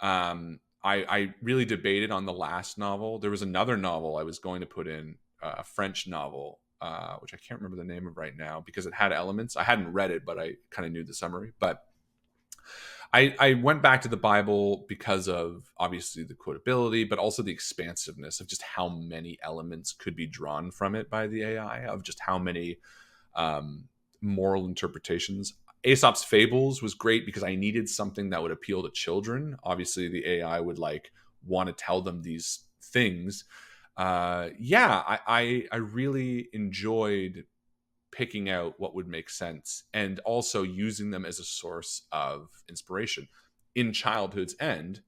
S2: I really debated on the last novel. There was another novel I was going to put in, a French novel, which I can't remember the name of right now because it had elements. I hadn't read it, but I kind of knew the summary. But I went back to the Bible because of obviously the quotability, but also the expansiveness of just how many elements could be drawn from it by the AI, of just how many moral interpretations. Aesop's Fables was great because I needed something that would appeal to children. Obviously, the AI would like want to tell them these things. I really enjoyed picking out what would make sense and also using them as a source of inspiration in Childhood's End.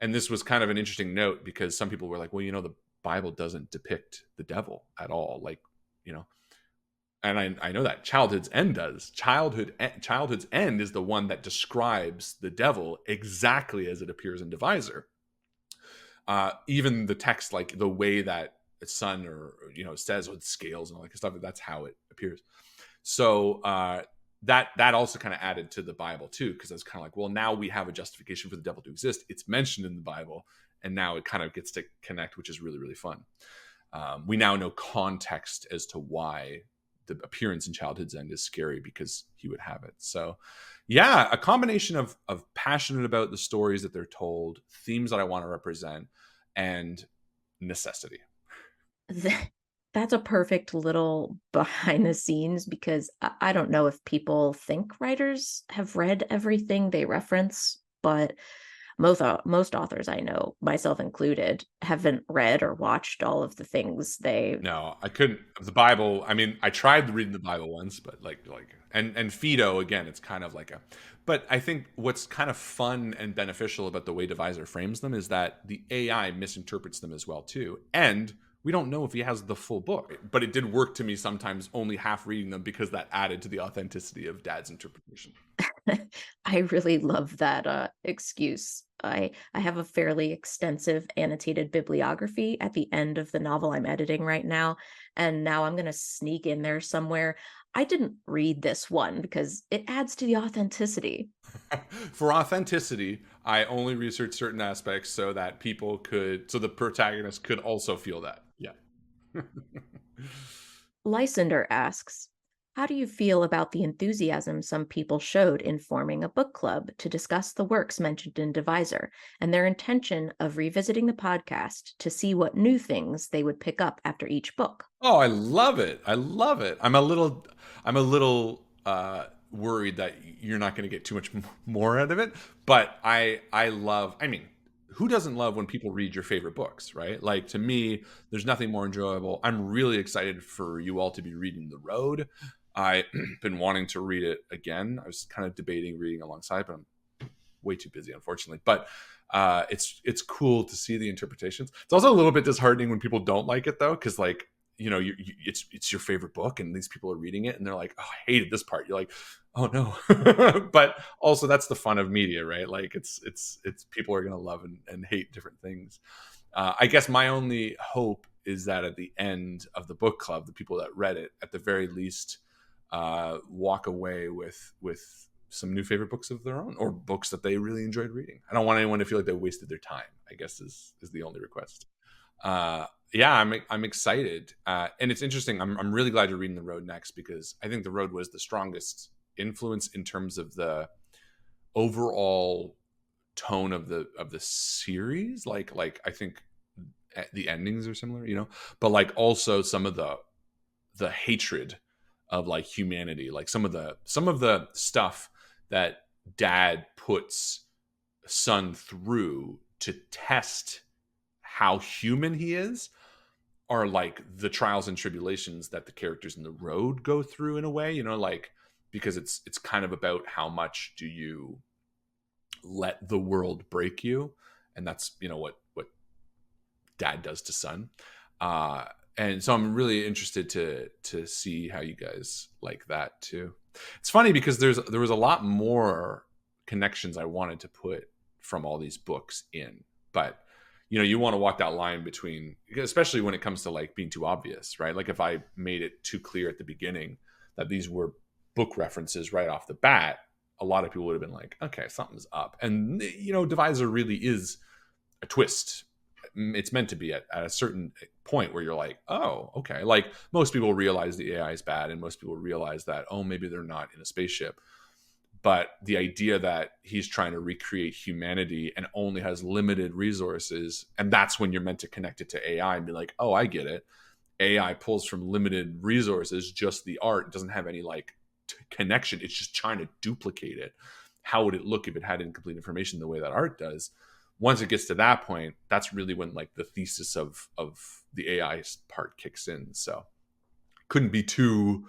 S2: And this was kind of an interesting note because some people were like, well, you know, the Bible doesn't depict the devil at all. Like, you know, and I know that Childhood's End does. Childhood's End is the one that describes the devil exactly as it appears in Deviser. Even the text, like the way that Son, or you know, says with scales and all that stuff, that's how it appears. So that also kind of added to the Bible too, because it's kind of like, well, now we have a justification for the devil to exist. It's mentioned in the Bible, and now it kind of gets to connect, which is really, really fun. We now know context as to why the appearance in Childhood's End is scary, because he would have it. So yeah, a combination of passionate about the stories that they're told, themes that I want to represent, and necessity.
S3: That's a perfect little behind the scenes, because I don't know if people think writers have read everything they reference, but most authors I know, myself included, haven't read or watched all of the things they.
S2: No, I couldn't. The Bible, I mean, I tried reading the Bible once, but and Phaedo, again, it's kind of like a, but I think what's kind of fun and beneficial about the way Deviser frames them is that the AI misinterprets them as well too. And we don't know if he has the full book, but it did work to me sometimes only half reading them, because that added to the authenticity of Dad's interpretation.
S3: I really love that excuse. I have a fairly extensive annotated bibliography at the end of the novel I'm editing right now, and now I'm going to sneak in there somewhere, I didn't read this one, because it adds to the authenticity.
S2: For authenticity, I only research certain aspects so that so the protagonist could also feel that. Yeah.
S3: Lysander asks, how do you feel about the enthusiasm some people showed in forming a book club to discuss the works mentioned in Deviser, and their intention of revisiting the podcast to see what new things they would pick up after each book?
S2: Oh, I love it. I love it. I'm a little worried that you're not going to get too much more out of it, but I love, I mean, who doesn't love when people read your favorite books, right? Like, to me, there's nothing more enjoyable. I'm really excited for you all to be reading The Road. I've been wanting to read it again. I was kind of debating reading alongside, but I'm way too busy, unfortunately. But it's cool to see the interpretations. It's also a little bit disheartening when people don't like it, though, because like, you know, it's your favorite book, and these people are reading it, and they're like, "Oh, I hated this part." You're like, "Oh no!" But also, that's the fun of media, right? Like, it's people are gonna love and hate different things. I guess my only hope is that at the end of the book club, the people that read it, at the very least, walk away with some new favorite books of their own, or books that they really enjoyed reading. I don't want anyone to feel like they wasted their time, I guess is the only request. Yeah, I'm excited, and it's interesting. I'm really glad you're reading The Road next, because I think The Road was the strongest influence in terms of the overall tone of the series. Like I think the endings are similar, but like also some of the hatred of like humanity, like some of the stuff that dad puts son through to test how human he is, are like the trials and tribulations that the characters in The Road go through, in a way, like, because it's kind of about how much do you let the world break you, and that's what dad does to son. And so I'm really interested to see how you guys like that too. It's funny because there was a lot more connections I wanted to put from all these books in, but you want to walk that line between, especially when it comes to like being too obvious, right? Like if I made it too clear at the beginning that these were book references right off the bat, a lot of people would have been like, okay, something's up. And Deviser really is a twist. It's meant to be at a certain point where you're like, oh, okay. Like most people realize the AI is bad, and most people realize that, oh, maybe they're not in a spaceship. But the idea that he's trying to recreate humanity and only has limited resources, and that's when you're meant to connect it to AI and be like, oh, I get it. AI pulls from limited resources, just the art doesn't have any like connection. It's just trying to duplicate it. How would it look if it had incomplete information the way that art does? Once it gets to that point, that's really when like the thesis of the AI part kicks in. So couldn't be too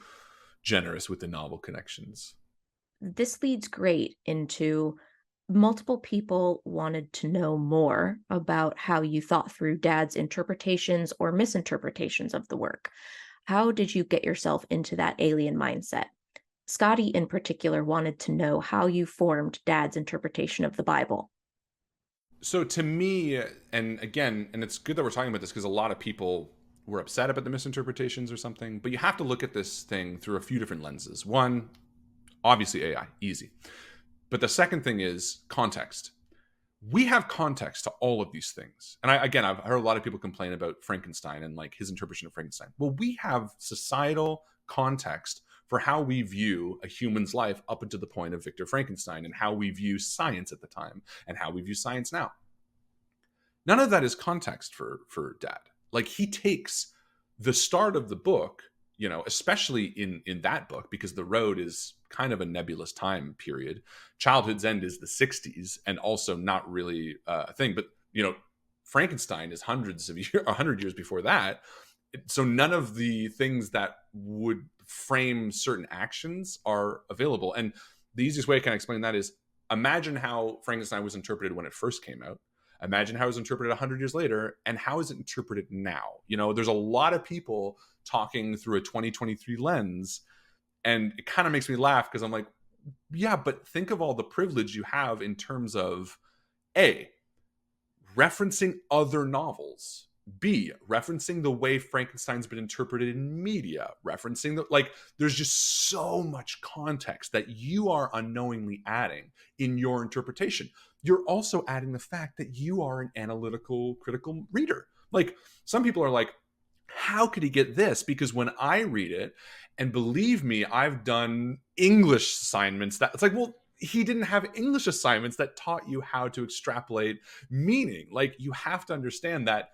S2: generous with the novel connections.
S3: This leads great into multiple people wanted to know more about how you thought through dad's interpretations or misinterpretations of the work. How did you get yourself into that alien mindset? Scotty, in particular, wanted to know how you formed dad's interpretation of the Bible.
S2: So to me, and again, and it's good that we're talking about this because a lot of people were upset about the misinterpretations or something, but you have to look at this thing through a few different lenses. One, obviously AI, easy. But the second thing is context. We have context to all of these things. And I've heard a lot of people complain about Frankenstein and like his interpretation of Frankenstein. Well, we have societal context for how we view a human's life up until the point of Victor Frankenstein, and how we view science at the time and how we view science now. None of that is context for dad. Like he takes the start of the book, especially in that book, because The Road is kind of a nebulous time period. Childhood's End is the 60s, and also not really a thing. But Frankenstein is hundreds of years, 100 years before that. So none of the things that would frame certain actions are available. And the easiest way I can explain that is, imagine how Frankenstein was interpreted when it first came out. Imagine how it was interpreted 100 years later, and how is it interpreted now? There's a lot of people talking through a 2023 lens, and it kind of makes me laugh because I'm like, yeah, but think of all the privilege you have in terms of A, referencing other novels, B, referencing the way Frankenstein's been interpreted in media, referencing there's just so much context that you are unknowingly adding in your interpretation. You're also adding the fact that you are an analytical, critical reader. Like some people are like, how could he get this? Because when I read it, and believe me, I've done English assignments that it's like, well, he didn't have English assignments that taught you how to extrapolate meaning. Like you have to understand that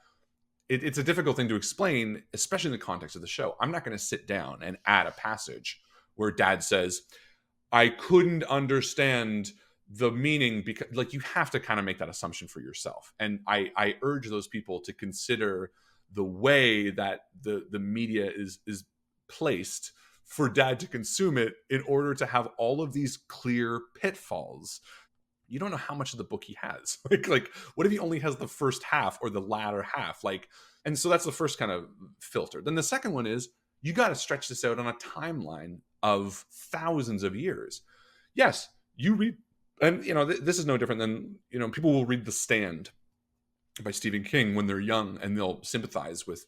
S2: it's a difficult thing to explain, especially in the context of the show. I'm not going to sit down and add a passage where dad says, I couldn't understand the meaning, because like you have to kind of make that assumption for yourself. And I urge those people to consider the way that the media is placed for dad to consume it, in order to have all of these clear pitfalls. You don't know how much of the book he has. like what if he only has the first half or the latter half? And so that's the first kind of filter. Then the second one is, you got to stretch this out on a timeline of thousands of years. Yes, you read, and this is no different than, people will read The Stand by Stephen King when they're young, and they'll sympathize with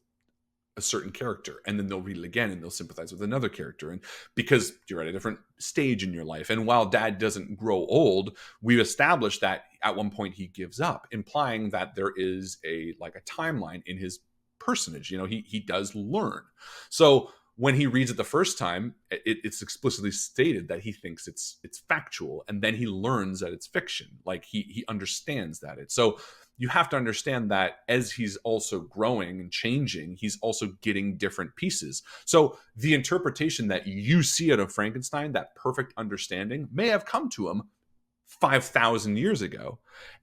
S2: a certain character, and then they'll read it again and they'll sympathize with another character, and because you're at a different stage in your life. And while dad doesn't grow old, we've established that at one point he gives up, implying that there is a timeline in his personage. He does learn. So when he reads it the first time, it's explicitly stated that he thinks it's factual, and then he learns that it's fiction. Like he understands that it's so. You have to understand that as he's also growing and changing, he's also getting different pieces. So the interpretation that you see out of Frankenstein, that perfect understanding, may have come to him 5,000 years ago.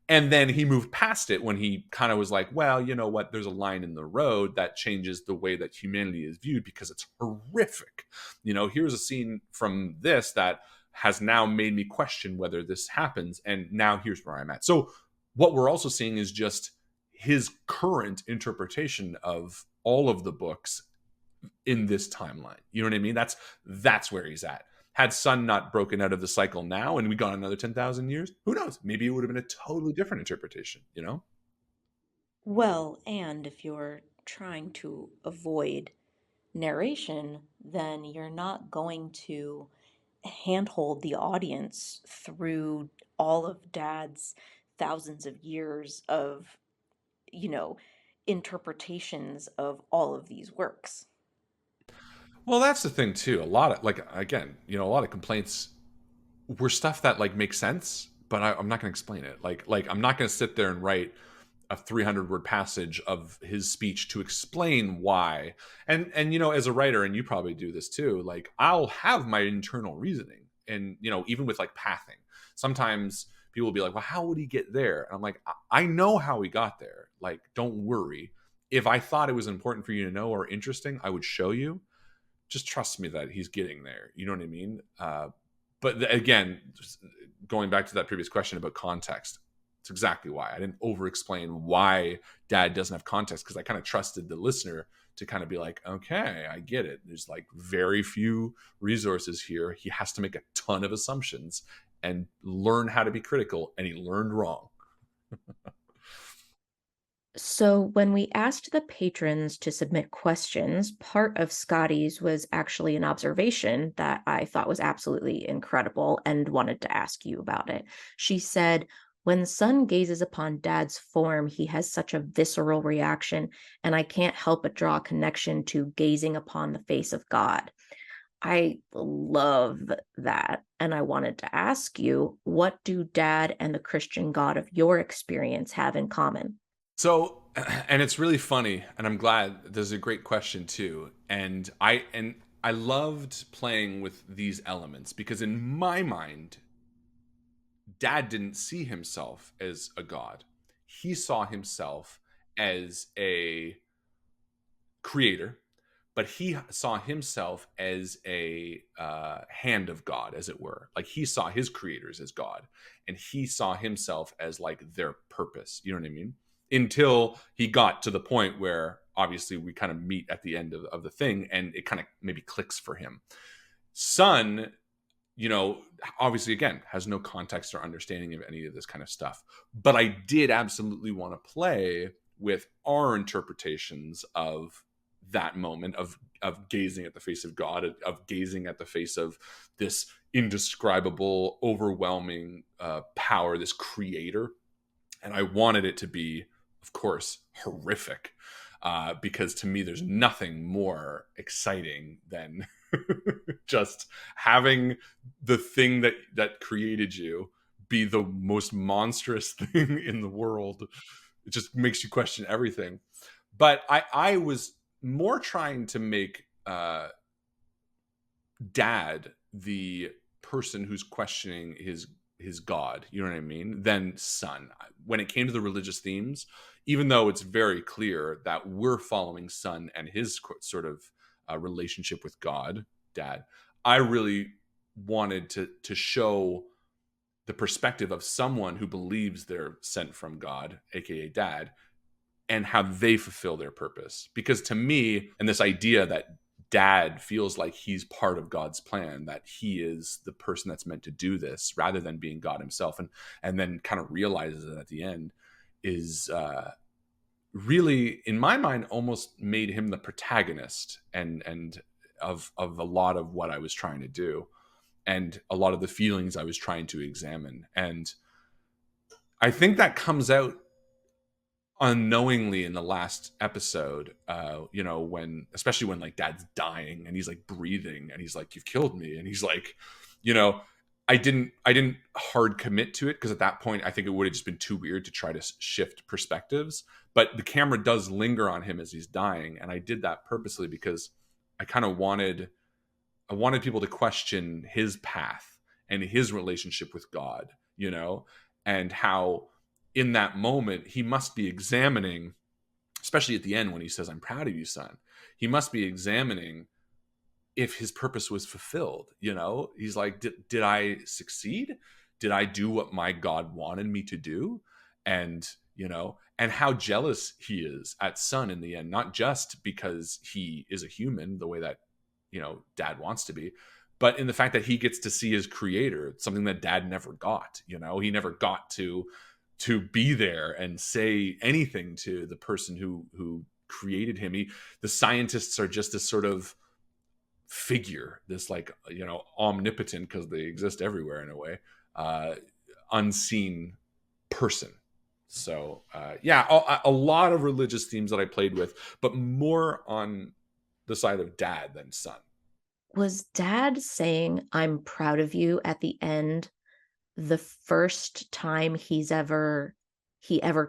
S2: And then he moved past it when he kind of was like, well, you know what? There's a line in the road that changes the way that humanity is viewed because it's horrific. Here's a scene from this that has now made me question whether this happens. And now here's where I'm at. So what we're also seeing is just his current interpretation of all of the books in this timeline. You know what I mean? That's where he's at. Had Sun not broken out of the cycle now and we got another 10,000 years, who knows? Maybe it would have been a totally different interpretation.
S3: Well, and if you're trying to avoid narration, then you're not going to handhold the audience through all of Dad's thousands of years of, you know, interpretations of all of these works.
S2: Well, that's the thing too. A lot of a lot of complaints were stuff that makes sense, but I'm not going to explain it. I'm not going to sit there and write a 300-word passage of his speech to explain why. And as a writer, and you probably do this too, I'll have my internal reasoning. And even with pathing, sometimes people will be like, well, how would he get there? And I'm like, I know how he got there. Don't worry. If I thought it was important for you to know or interesting, I would show you. Just trust me that he's getting there. You know what I mean? But again, going back to that previous question about context, it's exactly why I didn't over explain why dad doesn't have context, because I kind of trusted the listener to kind of be like, okay, I get it. There's very few resources here. He has to make a ton of assumptions and learn how to be critical, and he learned wrong.
S3: So, when we asked the patrons to submit questions, part of Scotty's was actually an observation that I thought was absolutely incredible and wanted to ask you about it. She said, when Sun gazes upon Dad's form, he has such a visceral reaction, and I can't help but draw a connection to gazing upon the face of God. I love that. And I wanted to ask you, what do Dad and the Christian God of your experience have in common?
S2: So, and it's really funny, and I'm glad. There's a great question too, and I loved playing with these elements because in my mind, Dad didn't see himself as a god. He saw himself as a creator, but he saw himself as a hand of God, as it were. He saw his creators as God, and he saw himself as their purpose. You know what I mean? Until he got to the point where obviously we kind of meet at the end of the thing, and it kind of maybe clicks for him. Sun, obviously again has no context or understanding of any of this kind of stuff, but I did absolutely want to play with our interpretations of that moment of gazing at the face of God, of gazing at the face of this indescribable, overwhelming power, this creator. And I wanted it to be, of course, horrific, because to me, there's nothing more exciting than just having the thing that created you be the most monstrous thing in the world. It just makes you question everything. But I was more trying to make Dad the person who's questioning his God, you know what I mean, than Sun. When it came to the religious themes, even though it's very clear that we're following Sun and his sort of relationship with God, Dad, I really wanted to show the perspective of someone who believes they're sent from God, aka Dad, and how they fulfill their purpose. Because to me, and this idea that Dad feels like he's part of God's plan, that he is the person that's meant to do this rather than being God himself, and then kind of realizes it at the end, is really, in my mind, almost made him the protagonist and of a lot of what I was trying to do, and a lot of the feelings I was trying to examine. And I think that comes out unknowingly in the last episode, when, especially when like dad's dying and he's like breathing and he's like, "You've killed me," and he's like, you know I didn't hard commit to it, because at that point I think it would have just been too weird to try to shift perspectives. But the camera does linger on him as he's dying, and I did that purposely because I kind of wanted people to question his path and his relationship with God, and how in that moment he must be examining, especially at the end when he says, "I'm proud of you, son." He must be examining if his purpose was fulfilled. He's like, did I succeed? Did I do what my God wanted me to do? And, and how jealous he is at son in the end, not just because he is a human the way that, dad wants to be, but in the fact that he gets to see his creator, something that dad never got. He never got to be there and say anything to the person who created him. The scientists are just this sort of figure, this like, omnipotent, because they exist everywhere in a way, uh unseen person. So yeah, a lot of religious themes that I played with, but more on the side of dad than son.
S3: Was dad saying, "I'm proud of you" at the end the first time he ever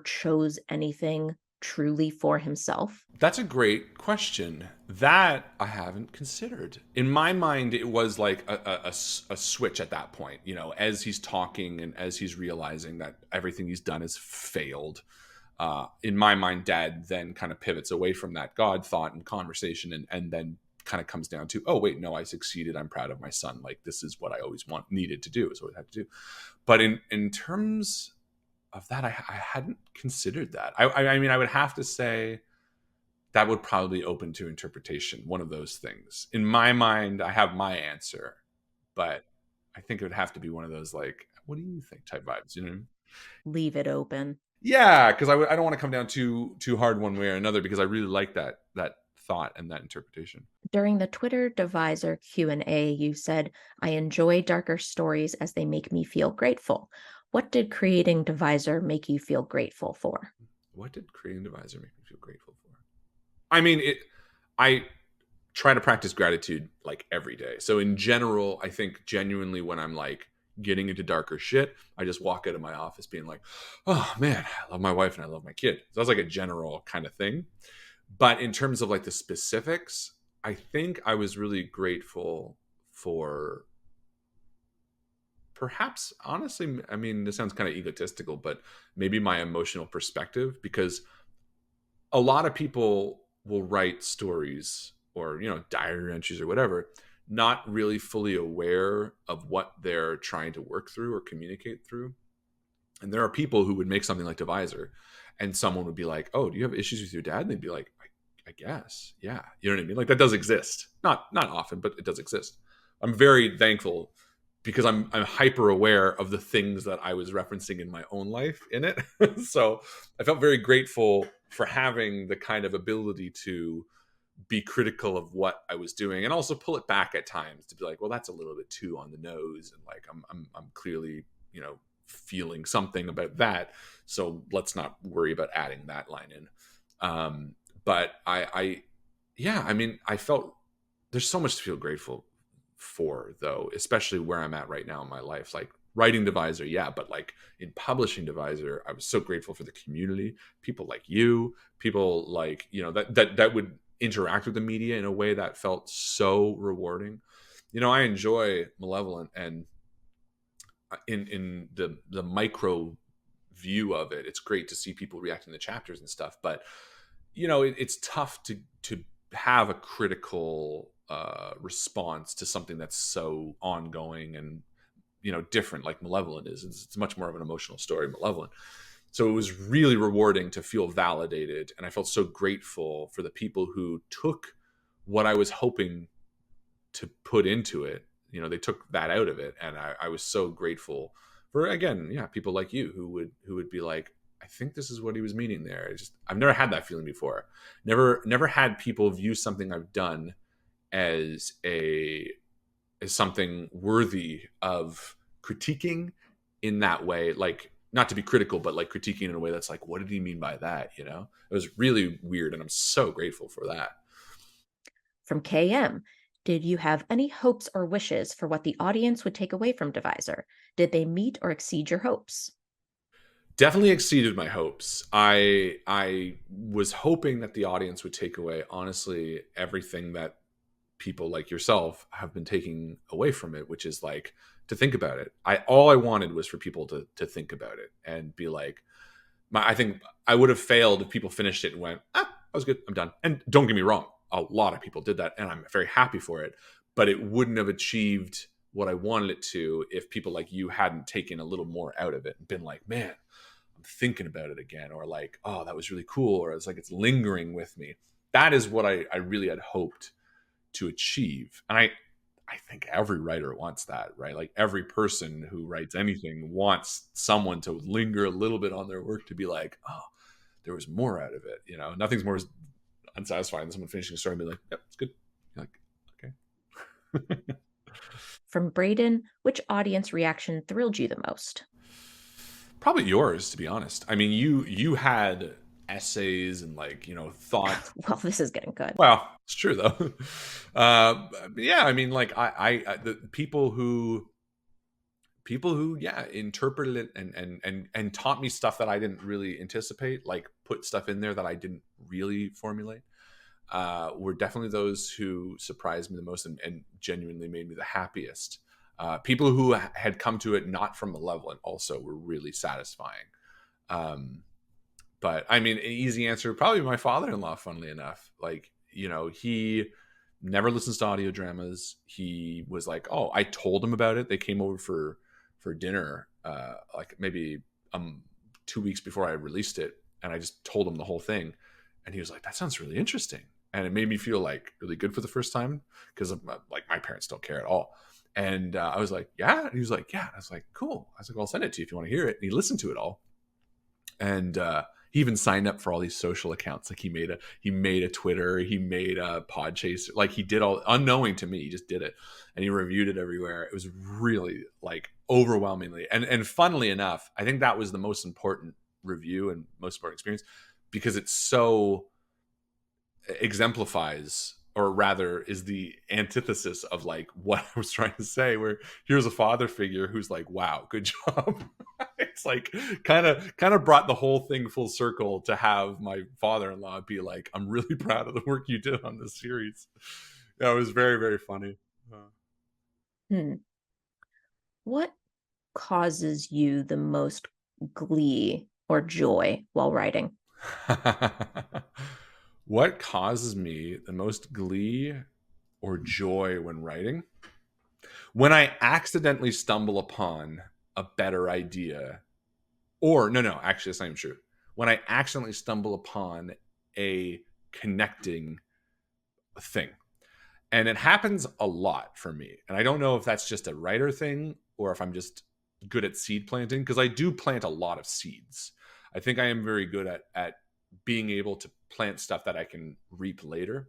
S3: chose anything truly for himself?
S2: That's a great question that I haven't considered. In my mind, it was like a switch at that point, as he's talking and as he's realizing that everything he's done has failed. In my mind, dad then kind of pivots away from that God thought and conversation, and then kind of comes down to, oh, wait, no, I succeeded. I'm proud of my son. Like, this is what I always needed to do, is what I had to do. But in terms of that, I hadn't considered that. I mean, I would have to say that would probably open to interpretation, one of those things. In my mind, I have my answer, but I think it would have to be one of those like, what do you think type vibes,
S3: Leave it open.
S2: Yeah, because I don't want to come down too hard one way or another, because I really like that thought and that interpretation.
S3: During the Twitter Deviser Q&A, you said, "I enjoy darker stories as they make me feel grateful." What did creating Deviser make you feel grateful for?
S2: What did creating Deviser make me feel grateful for? I mean, I try to practice gratitude like every day. So in general, I think genuinely when I'm like getting into darker shit, I just walk out of my office being like, "Oh man, I love my wife and I love my kid." So that's like a general kind of thing. But in terms of like the specifics, I think I was really grateful for, perhaps, honestly, I mean, this sounds kind of egotistical, but maybe my emotional perspective, because a lot of people will write stories or, diary entries or whatever, not really fully aware of what they're trying to work through or communicate through. And there are people who would make something like Deviser, and someone would be like, "Oh, do you have issues with your dad?" And they'd be like, I guess, yeah. You know what I mean? Like, that does exist. Not often, but it does exist. I'm very thankful, because I'm hyper aware of the things that I was referencing in my own life in it. So I felt very grateful for having the kind of ability to be critical of what I was doing, and also pull it back at times to be like, well, that's a little bit too on the nose, and like I'm clearly, feeling something about that, so let's not worry about adding that line in. But yeah, I mean, I felt there's so much to feel grateful for, though, especially where I'm at right now in my life. Like, writing Deviser, yeah, but like in publishing Deviser, I was so grateful for the community, people like you, people like, that would interact with the media in a way that felt so rewarding. I enjoy Malevolent, and in the micro view of it, it's great to see people reacting to chapters and stuff, but it's tough to have a critical response to something that's so ongoing and different, like Malevolent is. It's much more of an emotional story, Malevolent. So it was really rewarding to feel validated, and I felt so grateful for the people who took what I was hoping to put into it. They took that out of it, and I was so grateful for, again, yeah, people like you who would be like, I think this is what he was meaning there. I've never had that feeling before. Never had people view something I've done as something worthy of critiquing in that way. Like, not to be critical, but like critiquing in a way that's like, what did he mean by that? You know, it was really weird, and I'm so grateful for that.
S3: From KM, did you have any hopes or wishes for what the audience would take away from Deviser? Did they meet or exceed your hopes?
S2: Definitely exceeded my hopes. I was hoping that the audience would take away, honestly, everything that people like yourself have been taking away from it, which is like to think about it. All I wanted was for people to think about it and be like, I think I would have failed if people finished it and went, ah, that was good, I'm done. And don't get me wrong, a lot of people did that, and I'm very happy for it. But it wouldn't have achieved what I wanted it to if people like you hadn't taken a little more out of it and been like, man, I'm thinking about it again, or like, oh, that was really cool, or it's like it's lingering with me. That is what I really had hoped to achieve. And I think every writer wants that, right? Like every person who writes anything wants someone to linger a little bit on their work, to be like, oh, there was more out of it. You know, nothing's more unsatisfying than someone finishing a story and be like, yep, it's good. You're like, okay.
S3: From Braden, which audience reaction thrilled you the most?
S2: Probably yours, to be honest. I mean, you had essays and like, thoughts.
S3: Well, this is getting good.
S2: Well, it's true though. Yeah, I mean, like the people who yeah interpreted it and taught me stuff that I didn't really anticipate, like put stuff in there that I didn't really formulate, were definitely those who surprised me the most and genuinely made me the happiest. People who had come to it not from Malevolent also were really satisfying. But I mean, an easy answer, probably my father-in-law, funnily enough. Like, he never listens to audio dramas. He was like, oh, I told him about it. They came over for dinner, like maybe 2 weeks before I released it. And I just told him the whole thing. And he was like, that sounds really interesting. And it made me feel like really good for the first time, because like my parents don't care at all. And I was like, yeah. And he was like, yeah. I was like, cool. I was like, well, I'll send it to you if you want to hear it. And he listened to it all. And he even signed up for all these social accounts. Like he made a Twitter, he made a Podchaser. Like he did all, unknowing to me, he just did it, and he reviewed it everywhere. It was really like overwhelmingly, and funnily enough, I think that was the most important review and most important experience, because it's so exemplifies, or rather is the antithesis of like what I was trying to say, where here's a father figure who's like, wow, good job. It's like kind of brought the whole thing full circle to have my father-in-law be like, I'm really proud of the work you did on this series. Yeah, it was very, very funny.
S3: Hmm. What causes you the most glee or joy while writing?
S2: What causes me the most glee or joy when writing? When I accidentally stumble upon a better idea, or no, actually, that's not even true. When I accidentally stumble upon a connecting thing. And it happens a lot for me. And I don't know if that's just a writer thing or if I'm just good at seed planting, because I do plant a lot of seeds. I think I am very good at being able to plant stuff that I can reap later.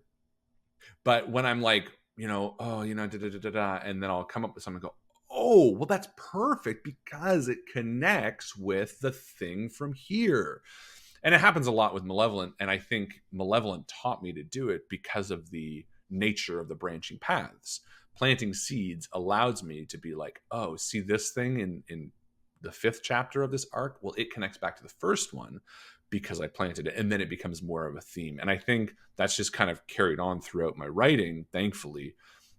S2: But when I'm like, da, da, da, da, da, and then I'll come up with something and go, oh, well, that's perfect because it connects with the thing from here. And it happens a lot with Malevolent. And I think Malevolent taught me to do it because of the nature of the branching paths. Planting seeds allows me to be like, oh, see this thing in the 5th chapter of this arc? Well, it connects back to the first one because I planted it, and then it becomes more of a theme. And I think that's just kind of carried on throughout my writing, thankfully,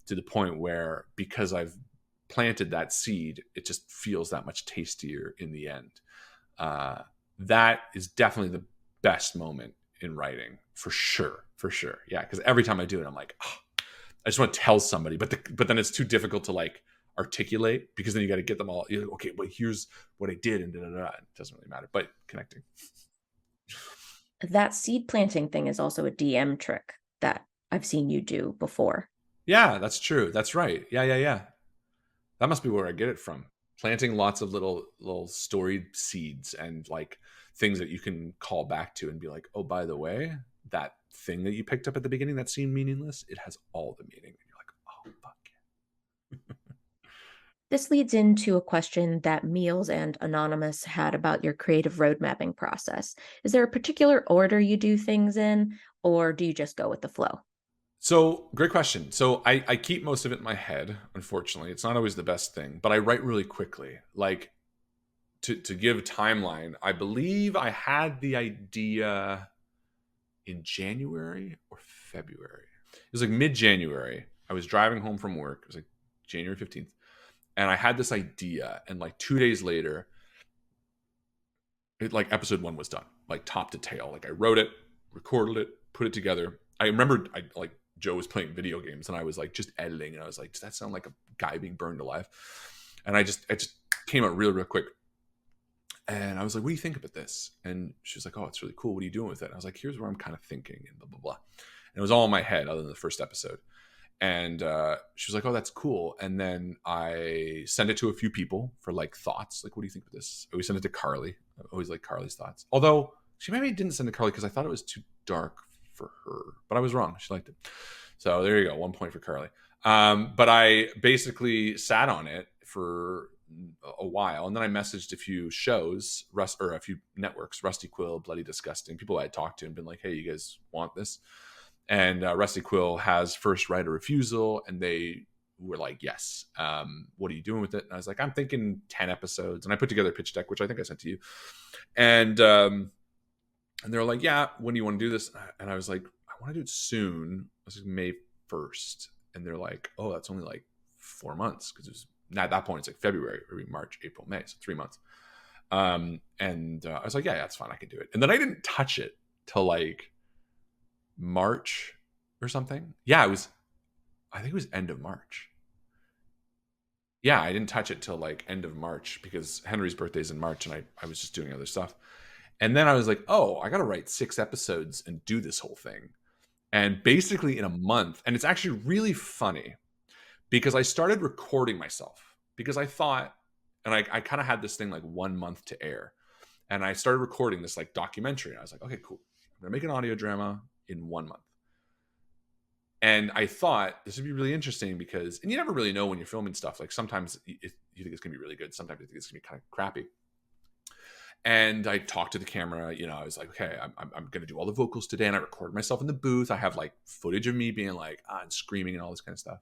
S2: to the point where because I've planted that seed, it just feels that much tastier in the end. That is definitely the best moment in writing, for sure. Yeah, because every time I do it, I'm like, oh, I just want to tell somebody, but then it's too difficult to like articulate, because then you got to get them all. Okay, but here's what I did, and it doesn't really matter. But connecting.
S3: That seed planting thing is also a DM trick that I've seen you do before.
S2: Yeah, that's true. That's right. Yeah. That must be where I get it from. Planting lots of little storied seeds and like things that you can call back to and be like, oh, by the way, that thing that you picked up at the beginning that seemed meaningless, it has all the meaning. And you're like, oh, fuck.
S3: This leads into a question that Meals and Anonymous had about your creative road mapping process. Is there a particular order you do things in, or do you just go with the flow?
S2: So, great question. So, I keep most of it in my head, unfortunately. It's not always the best thing, but I write really quickly. Like, to give a timeline, I believe I had the idea in January or February. It was like mid-January. I was driving home from work. It was like January 15th. And I had this idea. And like 2 days later, like episode 1 was done, like top to tail. Like I wrote it, recorded it, put it together. I remembered like Joe was playing video games and I was like just editing. And I was like, does that sound like a guy being burned alive? And I just came out real quick. And I was like, what do you think about this? And she was like, oh, it's really cool. What are you doing with it? And I was like, here's where I'm kind of thinking and blah, blah, blah. And it was all in my head other than the first episode. And she was like, oh, that's cool. And then I sent it to a few people for like thoughts. Like, what do you think of this? I always send it to Carly. I always like Carly's thoughts. Although she maybe didn't send it to Carly because I thought it was too dark for her. But I was wrong. She liked it. So there you go. 1 point for Carly. But I basically sat on it for a while. And then I messaged a few shows, or a few networks, Rusty Quill, Bloody Disgusting, people I had talked to and been like, hey, you guys want this? And Rusty Quill has first right of refusal. And they were like, yes. What are you doing with it? And I was like, I'm thinking 10 episodes. And I put together a pitch deck, which I think I sent to you. And they were like, yeah, when do you want to do this? And I was like, I want to do it soon. I was like, May 1st. And they're like, oh, that's only like 4 months. Because it was, at that point, it's like February, or March, April, May. So 3 months. And I was like, yeah, that's fine. I can do it. And then I didn't touch it till like March or something. Yeah, I think it was end of March. Yeah, I didn't touch it till like end of March because Henry's birthday's in March and I was just doing other stuff. And then I was like, oh, I got to write 6 episodes and do this whole thing. And basically in a month, and it's actually really funny because I started recording myself because I thought, and I kind of had this thing like 1 month to air. And I started recording this like documentary. And I was like, okay, cool. I'm going to make an audio drama in 1 month. And I thought this would be really interesting because, and you never really know when you're filming stuff. Like sometimes you think it's going to be really good. Sometimes you think it's going to be kind of crappy. And I talked to the camera, you know, I was like, okay, I'm going to do all the vocals today. And I recorded myself in the booth. I have like footage of me being like, and screaming and all this kind of stuff.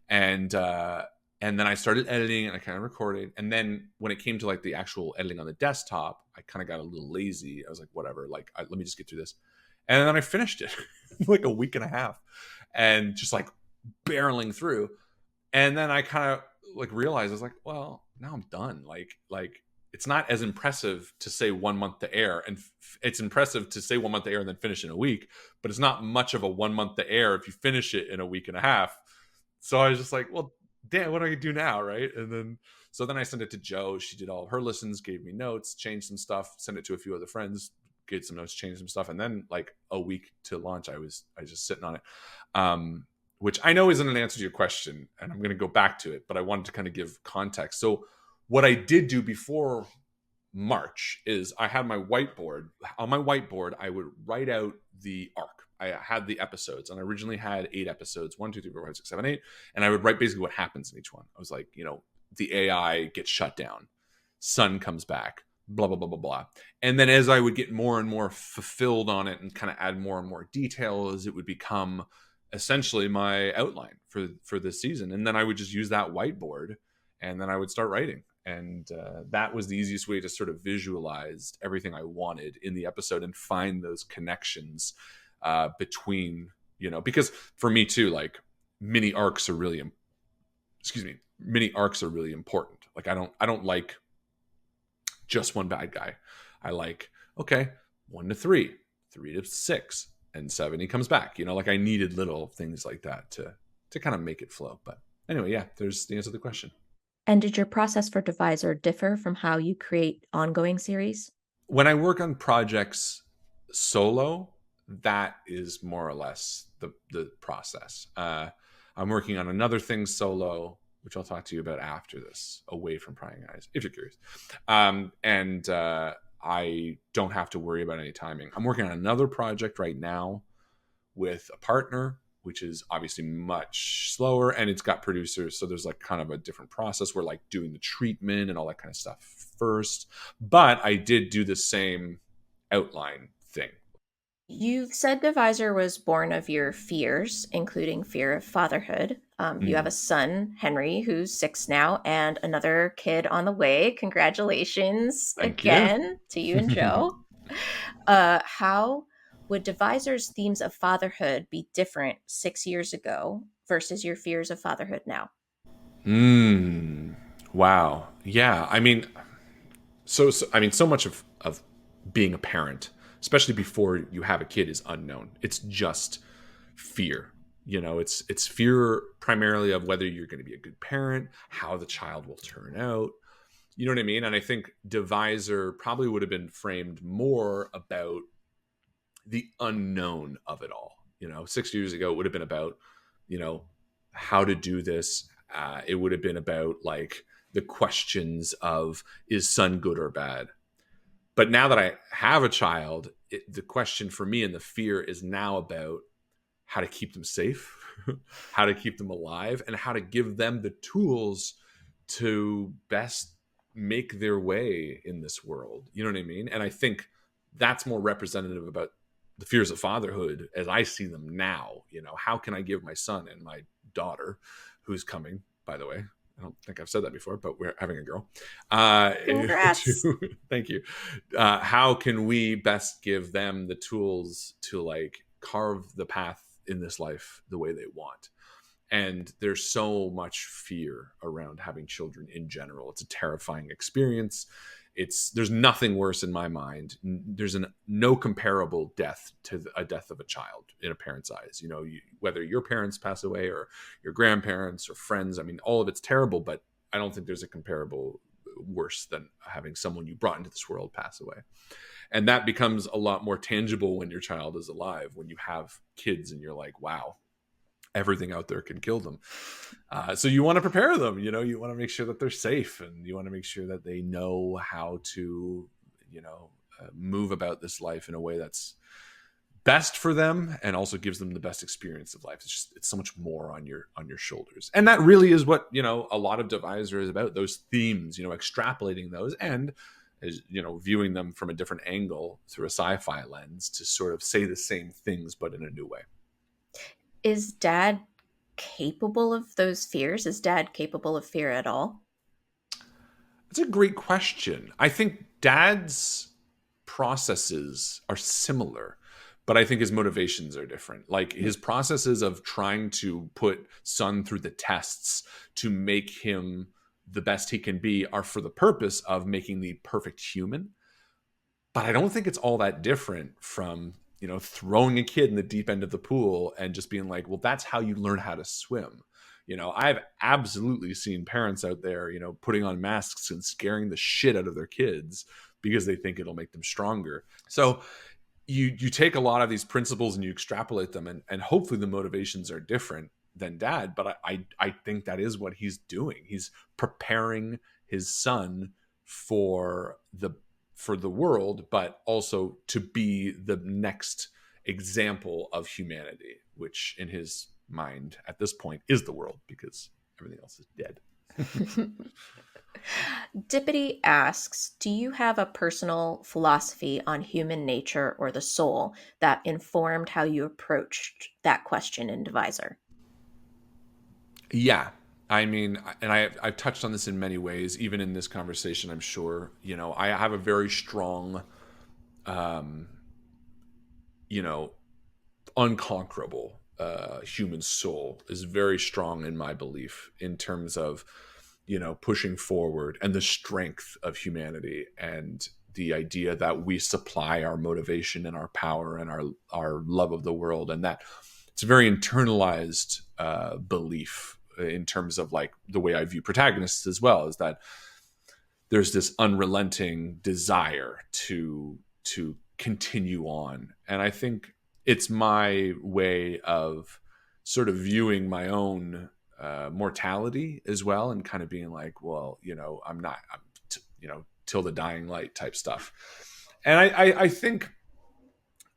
S2: And then I started editing and I kind of recorded. And then when it came to like the actual editing on the desktop, I kind of got a little lazy. I was like, whatever, like, let me just get through this. And then I finished it like a week and a half and just like barreling through. And then I kind of like realized I was like, well, now I'm done. Like it's not as impressive to say 1 month to air, and it's impressive to say 1 month to air and then finish in a week, but it's not much of a 1 month to air if you finish it in a week and a half. So I was just like, well, damn, what do I do now, right? And then so then I sent it to Joe. She did all of her listens, gave me notes, changed some stuff, sent it to a few other friends, get some notes, change some stuff, and then like a week to launch, I was just sitting on it, which I know isn't an answer to your question, and I'm going to go back to it, but I wanted to kind of give context. So what I did do before March is I had my whiteboard. On my whiteboard, I would write out the arc. I had the episodes, and I originally had 8 episodes, 1, 2, 3, 4, 5, 6, 7, 8, and I would write basically what happens in each one. I was like, you know, the AI gets shut down, Sun comes back, blah, blah, blah, blah, blah. And then as I would get more and more fulfilled on it and kind of add more and more details, it would become essentially my outline for this season. And then I would just use that whiteboard and then I would start writing. And that was the easiest way to sort of visualize everything I wanted in the episode and find those connections between, you know, because for me too, like mini arcs are really important. Like I don't like just one bad guy. I like, okay, 1 to 3, 3 to 6, and 7 he comes back. You know, like I needed little things like that to kind of make it flow. But anyway, yeah, there's the answer to the question.
S3: And did your process for Deviser differ from how you create ongoing series?
S2: When I work on projects solo, that is more or less the process. I'm working on another thing solo, which I'll talk to you about after this, away from Prying Eyes, if you're curious. And I don't have to worry about any timing. I'm working on another project right now with a partner, which is obviously much slower, and it's got producers, so there's like kind of a different process. We're like doing the treatment and all that kind of stuff first, but I did do the same outline thing.
S3: You've said Deviser was born of your fears, including fear of fatherhood. You have a
S2: Mm,
S3: son, Henry, who's 6 now, and another kid on the way. Congratulations
S2: thank you.
S3: again to you and Joe. How would Deviser's themes of fatherhood be different 6 years ago versus your fears of fatherhood now?
S2: mm, wow. Yeah. I mean, so much of being a parent, especially before you have a kid, is unknown. It's just fear. It's fear primarily of whether you're going to be a good parent, how the child will turn out. You know what I mean? And I think Deviser probably would have been framed more about the unknown of it all. 6 years ago, it would have been about, you know, how to do this. It would have been about like the questions of, is son good or bad? But now that I have a child, the question for me and the fear is now about how to keep them safe, how to keep them alive, and how to give them the tools to best make their way in this world. You know what I mean? And I think that's more representative about the fears of fatherhood as I see them now. How can I give my son and my daughter, who's coming, by the way? I don't think I've said that before, but we're having a girl.
S3: Congrats.
S2: Thank you. How can we best give them the tools to like carve the path in this life the way they want? And there's so much fear around having children in general. It's a terrifying experience. There's nothing worse in my mind. There's no comparable death to a death of a child in a parent's eyes. Whether your parents pass away or your grandparents or friends, I mean, all of it's terrible, but I don't think there's a comparable worse than having someone you brought into this world pass away. And that becomes a lot more tangible when your child is alive, when you have kids and you're like, wow, everything out there can kill them. So you want to prepare them, you want to make sure that they're safe, and you want to make sure that they know how to, move about this life in a way that's best for them and also gives them the best experience of life. It's so much more on your shoulders. And that really is what, a lot of Deviser is about, those themes, extrapolating those and, viewing them from a different angle through a sci-fi lens to sort of say the same things, but in a new way.
S3: Is dad capable of those fears? Is dad capable of fear at all?
S2: That's a great question. I think dad's processes are similar, but I think his motivations are different. Like his processes of trying to put son through the tests to make him the best he can be are for the purpose of making the perfect human. But I don't think it's all that different from, throwing a kid in the deep end of the pool and just being like, well, that's how you learn how to swim. I've absolutely seen parents out there, putting on masks and scaring the shit out of their kids because they think it'll make them stronger. So you take a lot of these principles and you extrapolate them, and hopefully the motivations are different than dad. But I think that is what he's doing. He's preparing his son for the world, but also to be the next example of humanity, which in his mind at this point is the world, because everything else is dead.
S3: Dippity asks, do you have a personal philosophy on human nature or the soul that informed how you approached that question in Deviser?
S2: Yeah. I mean, and I've touched on this in many ways, even in this conversation, I'm sure. I have a very strong, um, you know, unconquerable human soul is very strong in my belief in terms of, pushing forward and the strength of humanity, and the idea that we supply our motivation and our power and our love of the world, and that it's a very internalized belief in terms of like the way I view protagonists as well, is that there's this unrelenting desire to continue on. And I think it's my way of sort of viewing my own mortality as well, and kind of being like, well, I'm not, till the dying light type stuff. And I think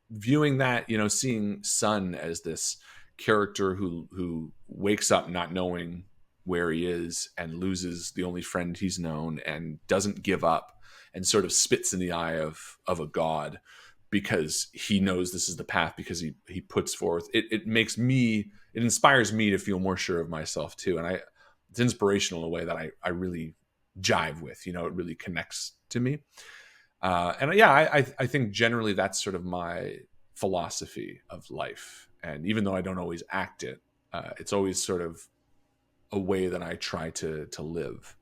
S2: viewing that, seeing Sun as this character who wakes up not knowing where he is and loses the only friend he's known and doesn't give up and sort of spits in the eye of a god because he knows this is the path, because he puts forth it inspires me to feel more sure of myself too. And it's inspirational in a way that I really jive with. It really connects to me. And yeah, I think generally that's sort of my philosophy of life. And even though I don't always act it, it's always sort of a way that I try to live.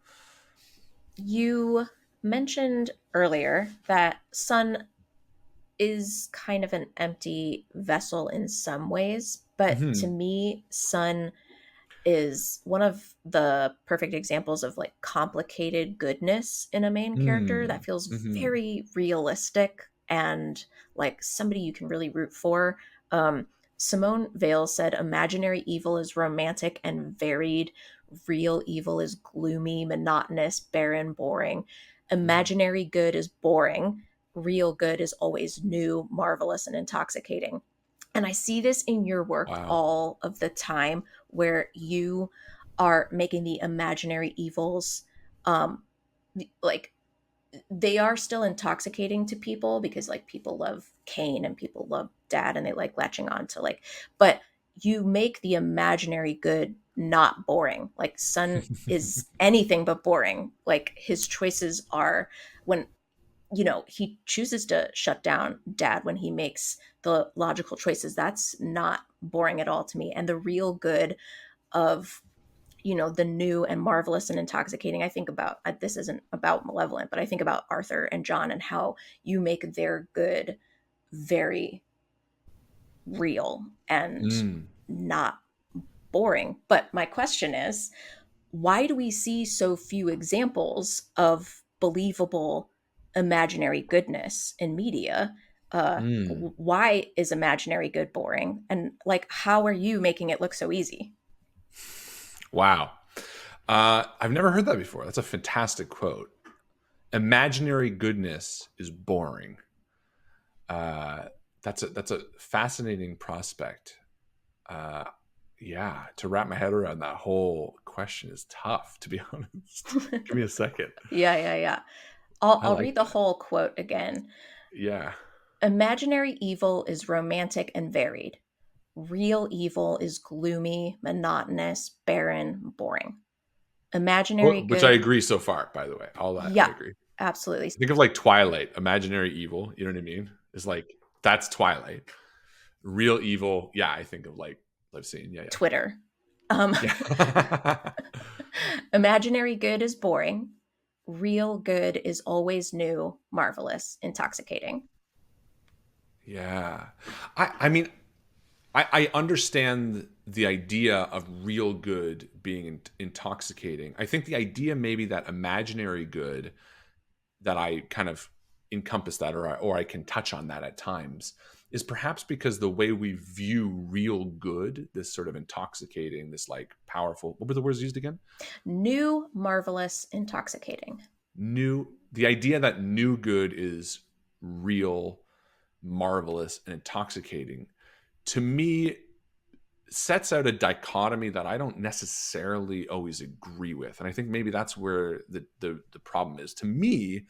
S3: You mentioned earlier that Sun is kind of an empty vessel in some ways, but to
S2: Hmm.
S3: me, Sun is one of the perfect examples of like complicated goodness in a main character that
S2: Mm.
S3: feels
S2: Hmm.
S3: very realistic and like somebody you can really root for. Um, Simone Weil said, imaginary evil is romantic and varied. Real evil is gloomy, monotonous, barren, boring. Imaginary good is boring. Real good is always new, marvelous, and intoxicating. And I see this in your work
S2: Wow.
S3: all of the time where you are making the imaginary evils um like they are still intoxicating to people because like people love Kane and people love Dad and they like latching on to like, but you make the imaginary good not boring. Like Sun is anything but boring. Like his choices are when he chooses to shut down Dad when he makes the logical choices. That's not boring at all to me. And the real good of the new and marvelous and intoxicating. I think about this isn't about Malevolent, but I think about Arthur and John and how you make their good very real and
S2: Mm.
S3: not boring. But my question is, why do we see so few examples of believable imaginary goodness in media?
S2: Mm.
S3: Why is imaginary good boring? And like, how are you making it look so easy?
S2: Wow. I've never heard that before. That's a fantastic quote. Imaginary goodness is boring. Uh, that's a fascinating prospect. Uh, yeah, to wrap my head around that whole question is tough, to be honest. Give me a second.
S3: Yeah. I'll,
S2: I
S3: I'll
S2: like
S3: read the
S2: that.
S3: whole quote again.
S2: Yeah.
S3: Imaginary evil is romantic and varied. Real evil is gloomy, monotonous, barren, boring. Imaginary
S2: Which I
S3: good,
S2: agree so far, by the way. All that I
S3: yeah,
S2: agree.
S3: absolutely.
S2: Think of like Twilight, imaginary evil. You know what I mean? It's like that's Twilight. Real evil. Yeah, I think of like I've seen. Yeah,
S3: Twitter. Um,
S2: yeah, yeah.
S3: imaginary good is boring. Real good is always new, marvelous, intoxicating.
S2: Yeah. I mean, I understand the idea of real good being intoxicating. I think the idea maybe that imaginary good that I kind of encompass that or I can touch on that at times is perhaps because the way we view real good, this sort of intoxicating, this like powerful, what were the words used again?
S3: New, marvelous, intoxicating.
S2: The idea that new good is real, marvelous, and intoxicating to me sets out a dichotomy that I don't necessarily always agree with. And I think maybe that's where the problem is. To me,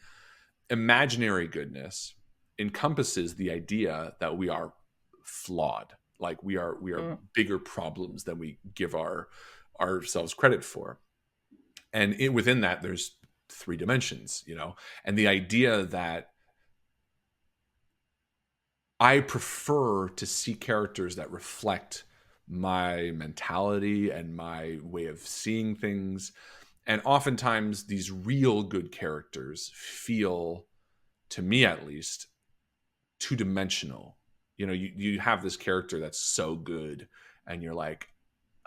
S2: imaginary goodness encompasses the idea that we are flawed, like we are
S3: Mm.
S2: bigger problems than we give ourselves credit for. And within that there's three dimensions, and the idea that I prefer to see characters that reflect my mentality and my way of seeing things. And oftentimes, these real good characters feel, to me at least, two dimensional. You have this character that's so good, and you're like,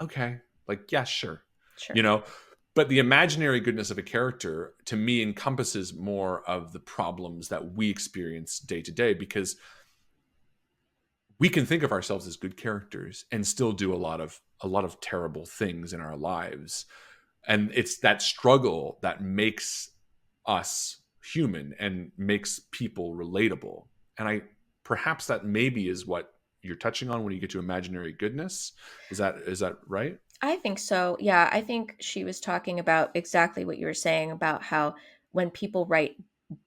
S2: okay, like, yeah, sure. You
S3: Sure.
S2: know, but the imaginary goodness of a character to me encompasses more of the problems that we experience day to day, because we can think of ourselves as good characters and still do a lot of terrible things in our lives. And it's that struggle that makes us human and makes people relatable. And I perhaps that maybe is what you're touching on when you get to imaginary goodness. Is that right?
S3: I think so. Yeah, I think she was talking about exactly what you were saying about how when people write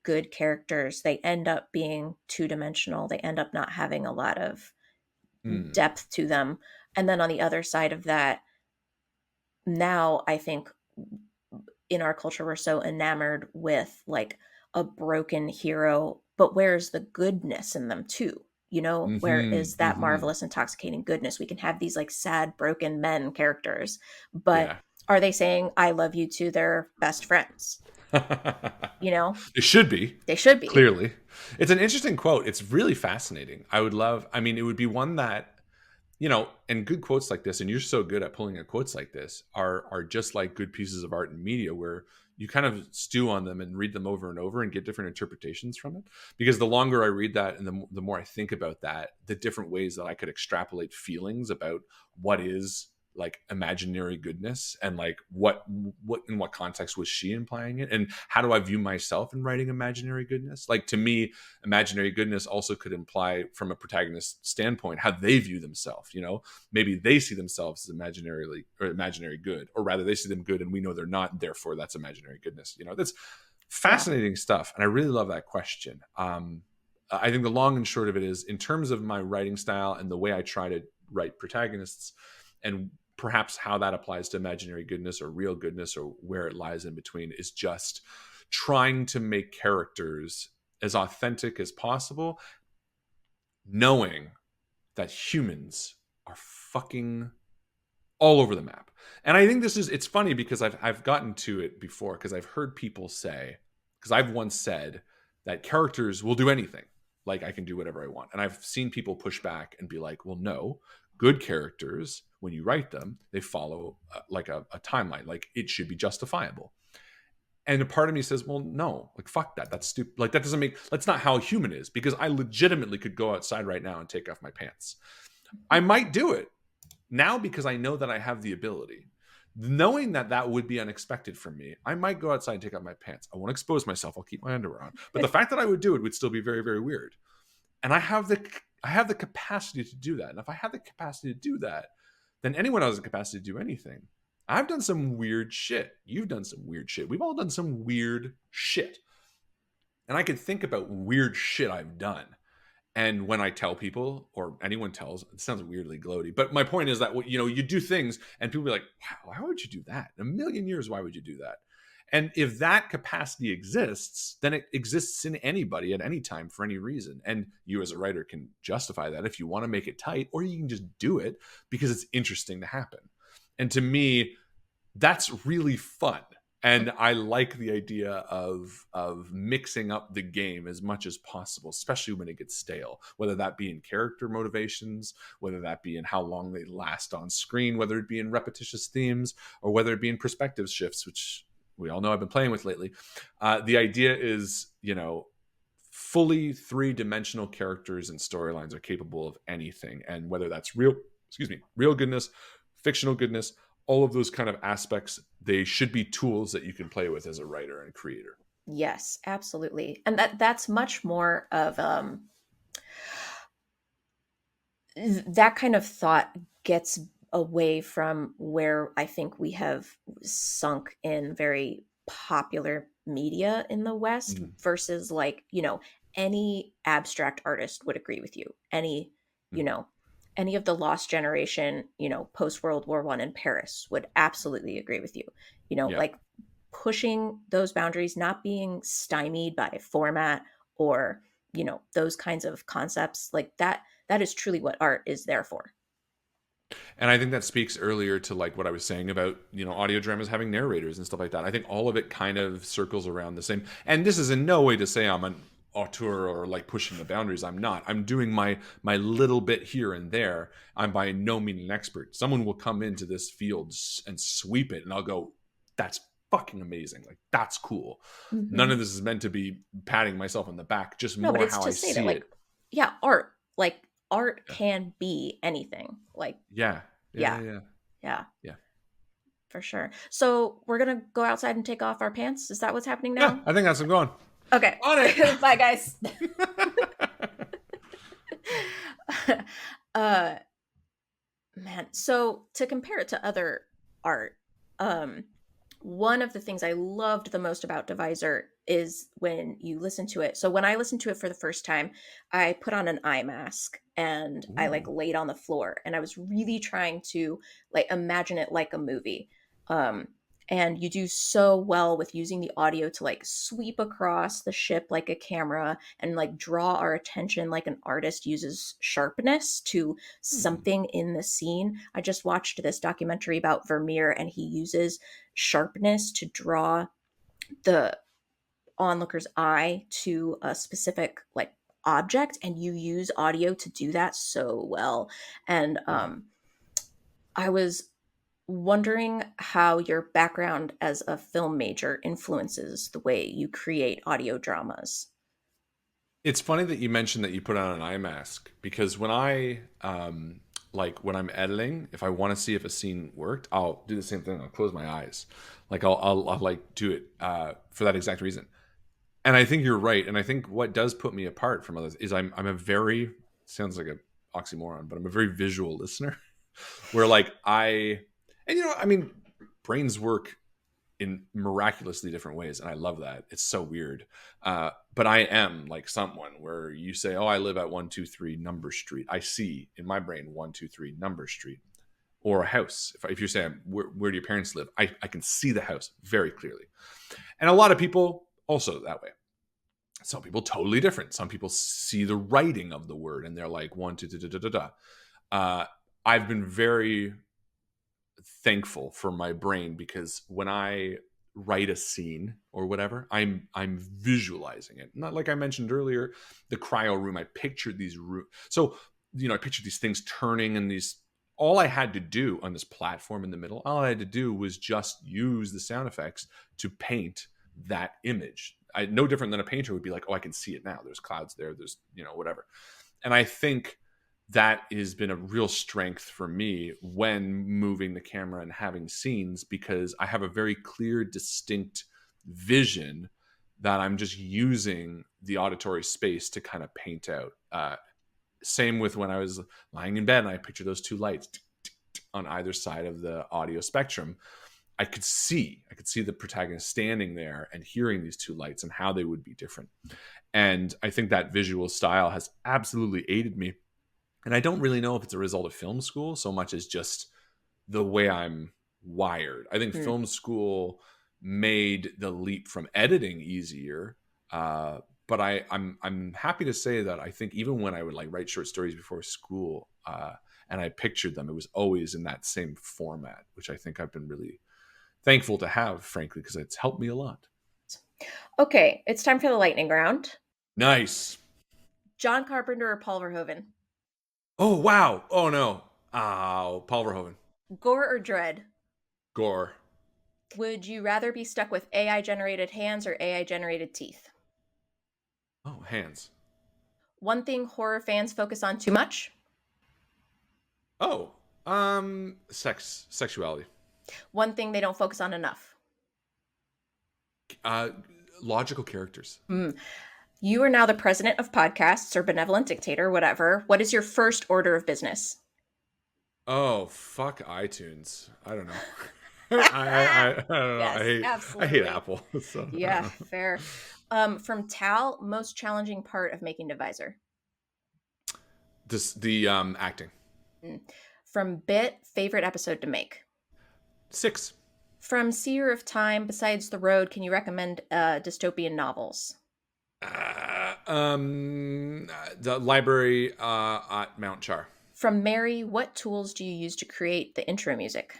S3: good characters, they end up being two-dimensional. They end up not having a lot of
S2: Mm.
S3: depth to them. And then on the other side of that, now I think in our culture we're so enamored with like a broken hero, but where's the goodness in them too? Where
S2: Hmm.
S3: is that
S2: Hmm.
S3: marvelous, intoxicating goodness? We can have these like sad, broken men characters, but
S2: Yeah.
S3: are they saying I love you to their best friends? You know,
S2: It should be,
S3: they should be.
S2: clearly. It's an interesting quote. It's really fascinating. I mean, it would be one that, and good quotes like this, and you're so good at pulling at quotes like this, are just like good pieces of art and media where you kind of stew on them and read them over and over and get different interpretations from it. Because the longer I read that and the more I think about that, the different ways that I could extrapolate feelings about what is like imaginary goodness, and like what in what context was she implying it, and how do I view myself in writing imaginary goodness. Like, to me, imaginary goodness also could imply, from a protagonist standpoint, how they view themselves. Maybe they see themselves as imaginary good, or rather they see them good and we know they're not, and therefore that's imaginary goodness. That's
S3: Yeah.
S2: fascinating stuff, and I really love that question. I think the long and short of it is, in terms of my writing style and the way I try to write protagonists, and perhaps how that applies to imaginary goodness or real goodness, or where it lies in between, is just trying to make characters as authentic as possible, knowing that humans are fucking all over the map. And I think it's funny because I've gotten to it before, because I've heard people say, because I've once said that characters will do anything. Like, I can do whatever I want. And I've seen people push back and be like, well, no, good characters, when you write them, they follow like a timeline. Like, it should be justifiable. And a part of me says, well, no, like, fuck that. That's stupid. Like, that's not how a human is, because I legitimately could go outside right now and take off my pants. I might do it now because I know that I have the ability. Knowing that that would be unexpected from me, I might go outside and take off my pants. I won't expose myself. I'll keep my underwear on. But the fact that I would do it would still be very, very weird. And I have the capacity to do that. And if I have the capacity to do that, then anyone has the capacity to do anything. I've done some weird shit. You've done some weird shit. We've all done some weird shit. And I can think about weird shit I've done. And when I tell people, or anyone tells, it sounds weirdly gloaty, but my point is that, you do things and people be like, wow, why would you do that? In a million years, why would you do that? And if that capacity exists, then it exists in anybody at any time for any reason. And you as a writer can justify that if you want to make it tight, or you can just do it because it's interesting to happen. And to me, that's really fun. And I like the idea of mixing up the game as much as possible, especially when it gets stale, whether that be in character motivations, whether that be in how long they last on screen, whether it be in repetitious themes, or whether it be in perspective shifts, which we all know I've been playing with lately. The idea is, fully three-dimensional characters and storylines are capable of anything. And whether that's real goodness, fictional goodness, all of those kind of aspects, they should be tools that you can play with as a writer and creator.
S3: Yes, absolutely. And that's much more of that kind of thought gets away from where I think we have sunk in very popular media in the West
S2: Mm,
S3: versus like, any abstract artist would agree with you. You
S2: mm.
S3: know, any of the lost generation, post World War One in Paris would absolutely agree with you.
S2: Yeah.
S3: Like pushing those boundaries, not being stymied by format or, those kinds of concepts like that is truly what art is there for.
S2: And I think that speaks earlier to like what I was saying about, audio dramas having narrators and stuff like that. I think all of it kind of circles around the same. And this is in no way to say I'm an auteur or like pushing the boundaries. I'm not. I'm doing my little bit here and there. I'm by no means an expert. Someone will come into this field and sweep it, and I'll go, that's fucking amazing. Like, that's cool. None
S3: Hmm.
S2: of this is meant to be patting myself on the back, just
S3: No, but
S2: more
S3: it's
S2: how
S3: to
S2: I
S3: say that
S2: see
S3: like,
S2: it.
S3: yeah, art
S2: Yeah.
S3: can be anything. Like,
S2: Yeah. Yeah.
S3: yeah,
S2: Yeah.
S3: yeah,
S2: Yeah.
S3: for sure. So we're gonna go outside and take off our pants. Is that what's happening
S2: Yeah.
S3: now?
S2: I think that's I'm going.
S1: Okay.
S2: On it.
S1: Bye, guys. uh Man, so to compare it to other art, um, one of the things I loved the most about Deviser is when you listen to it. So when I listened to it for the first time, I put on an eye mask and I like
S2: Ooh.
S1: laid on the floor and I was really trying to like imagine it like a movie. Um, and you do so well with using the audio to like sweep across the ship like a camera and like draw our attention like an artist uses sharpness to
S2: Hmm.
S1: something in the scene. I just watched this documentary about Vermeer and he uses sharpness to draw the onlooker's eye to a specific like object, and you use audio to do that so well. And
S2: Wow.
S1: I was wondering how your background as a film major influences the way you create audio dramas.
S2: It's funny that you mentioned that you put on an eye mask because when I like when I'm editing, if I want to see if a scene worked, I'll do the same thing. I'll close my eyes, like I'll like do it for that exact reason. And I think you're right. And I think what does put me apart from others is I'm a very, sounds like a oxymoron, but I'm a very visual listener. Where like and I mean, brains work in miraculously different ways, and I love that. It's so weird. But I am like someone where you say, "Oh, I live at 123 Number Street." I see in my brain 123 Number Street, or a house. If you're saying where do your parents live, I can see the house very clearly. And a lot of people also that way. Some people totally different. Some people see the writing of the word and they're like one, two, da, da, da, da. Uh, I've been very thankful for my brain because when I write a scene or whatever, I'm visualizing it. Not like I mentioned earlier, the cryo room. I pictured these so I pictured these things turning and these. All I had to do on this platform in the middle, all I had to do was just use the sound effects to paint that image. No different than a painter would be like, oh, I can see it now. There's clouds there. There's whatever. And I think that has been a real strength for me when moving the camera and having scenes because I have a very clear, distinct vision that I'm just using the auditory space to kind of paint out. Same with when I was lying in bed and I picture those two lights on either side of the audio spectrum. I could see the protagonist standing there and hearing these two lights and how they would be different. And I think that visual style has absolutely aided me. And I don't really know if it's a result of film school so much as just the way I'm wired. I think
S1: Hmm.
S2: film school made the leap from editing easier. But I'm happy to say that I think even when I would like write short stories before school and I pictured them, it was always in that same format, which I think I've been really thankful to have, frankly, because it's helped me a lot.
S1: Okay, it's time for the lightning round.
S2: Nice.
S1: John Carpenter or Paul Verhoeven?
S2: Oh wow. Oh no. Oh, Paul Verhoeven.
S1: Gore or dread?
S2: Gore.
S1: Would you rather be stuck with AI generated hands or AI generated teeth?
S2: Oh, hands.
S1: One thing horror fans focus on too much?
S2: Oh, sexuality.
S1: One thing they don't focus on enough?
S2: Uh, logical characters.
S1: Hmm. You are now the president of podcasts or benevolent dictator, whatever. What is your first order of business?
S2: Oh, fuck iTunes. I don't know. I don't know.
S1: Yes,
S2: I hate
S1: absolutely.
S2: Apple. So I don't
S1: Yeah,
S2: know.
S1: fair. From Tal, most challenging part of making Deviser.
S2: This the acting.
S1: Mm. From Bit, favorite episode to make.
S2: 6.
S1: From Seer of Time, besides The Road, can you recommend dystopian novels?
S2: The library at Mount Char.
S1: From Mary, what tools do you use to create the intro music?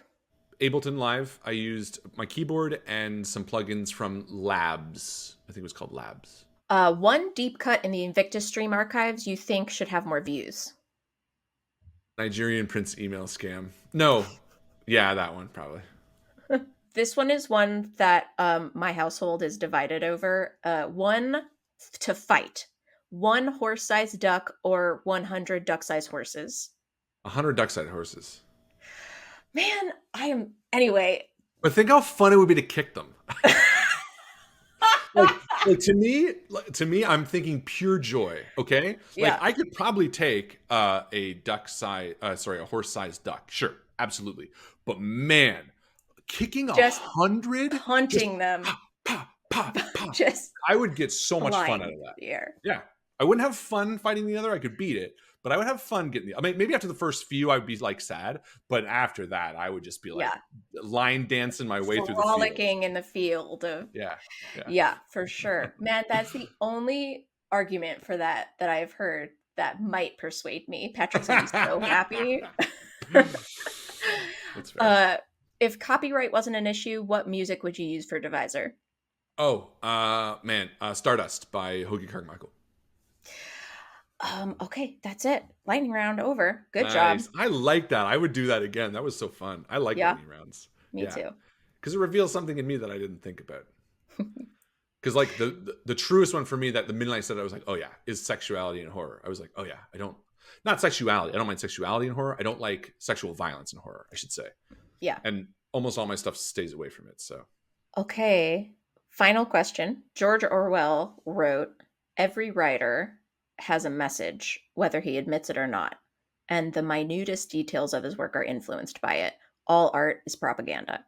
S2: Ableton Live. I used my keyboard and some plugins from Labs. I think it was called Labs.
S1: One deep cut in the Invictus stream archives you think should have more views.
S2: Nigerian Prince email scam. No. Yeah, that one probably.
S1: This one is one that my household is divided over. One to fight. One horse-sized duck or 100 duck-sized horses.
S2: 100 duck-side horses.
S1: Man, I am. Anyway.
S2: But think how fun it would be to kick them. Like like to me, I'm thinking pure joy. Okay, like
S1: Yeah.
S2: I could probably take a horse-sized duck. Sure, absolutely. But man, kicking a
S1: Just
S2: hundred, just
S1: punting them,
S2: pop, pop, pop, pop.
S1: just
S2: I would get so much fun out
S1: flying
S2: of that.
S1: through the air.
S2: Yeah, I wouldn't have fun fighting the other. I could beat it, but I would have fun getting the. I mean, maybe after the first few, I'd be like sad, but after that, I would just be like
S1: Yeah.
S2: line dancing my way through the field.
S1: Frolicking in the field of,
S2: Yeah, yeah.
S1: yeah, for sure. Man, that's the only argument for that I've heard that might persuade me. Patrick's gonna be so happy.
S2: That's fair.
S1: uh, if copyright wasn't an issue, what music would you use for Deviser?
S2: Oh, man, Stardust by Hoagie Carmichael.
S1: Okay, that's it. Lightning round over. Good job.
S2: Nice. I like that. I would do that again. That was so fun. I like
S1: Yeah,
S2: lightning rounds.
S1: me
S2: Yeah,
S1: too.
S2: because it reveals something in me that I didn't think about. Because like the truest one for me, that the minute I said it, I was like, oh yeah, is sexuality and horror. I was like, oh yeah, I don't, not sexuality. I don't mind sexuality in horror. I don't like sexual violence in horror, I should say.
S1: Yeah.
S2: And almost all my stuff stays away from it. So
S1: Okay. Final question. George Orwell wrote, "Every writer has a message, whether he admits it or not, and the minutest details of his work are influenced by it. All art is propaganda."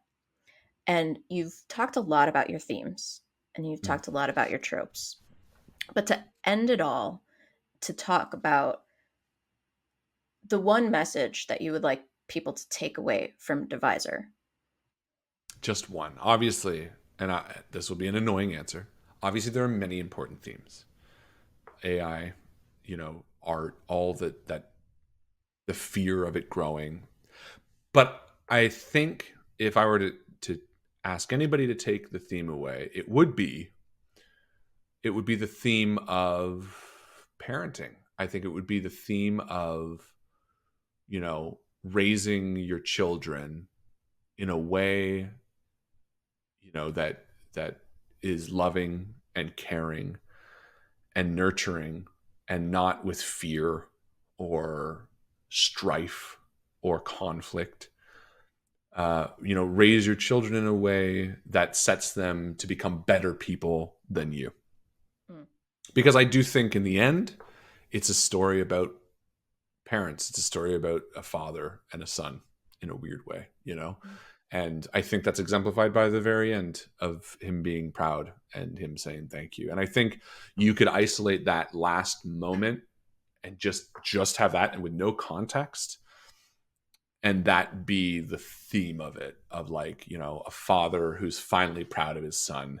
S1: And you've talked a lot about your themes, and you've
S2: mm.
S1: talked a lot about your tropes. But to end it all, to talk about the one message that you would like people to take away from Deviser.
S2: Just one, obviously, and this will be an annoying answer. Obviously, there are many important themes. AI, art, all that the fear of it growing. But I think if I were to ask anybody to take the theme away, it would be the theme of parenting. I think it would be the theme of, raising your children in a way, that is loving and caring and nurturing, and not with fear or strife or conflict. Raise your children in a way that sets them to become better people than you.
S1: Mm.
S2: Because I do think in the end, it's a story about parents. It's a story about a father and a son in a weird way. And I think that's exemplified by the very end of him being proud and him saying thank you. And I think you could isolate that last moment and just have that, and with no context, and that be the theme of it, of like, a father who's finally proud of his son,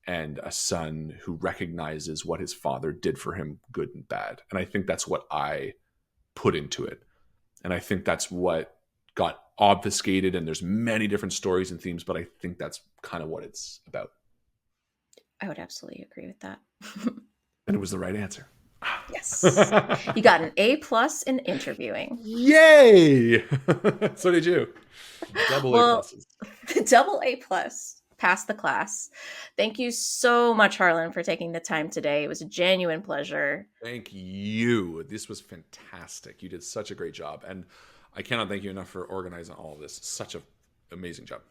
S2: and a son who recognizes what his father did for him, good and bad. And I think that's what I put into it. And I think that's what got obfuscated, and there's many different stories and themes, but I think that's kind of what it's about.
S1: I would absolutely agree with that.
S2: And it was the right answer.
S1: Yes. You got an A+ in interviewing.
S2: Yay! So did you. Double A
S1: Well,
S2: pluses.
S1: double A+, passed the class. Thank you so much, Harlan, for taking the time today. It was a genuine pleasure.
S2: Thank you. This was fantastic. You did such a great job. And I cannot thank you enough for organizing all of this. Such an amazing job.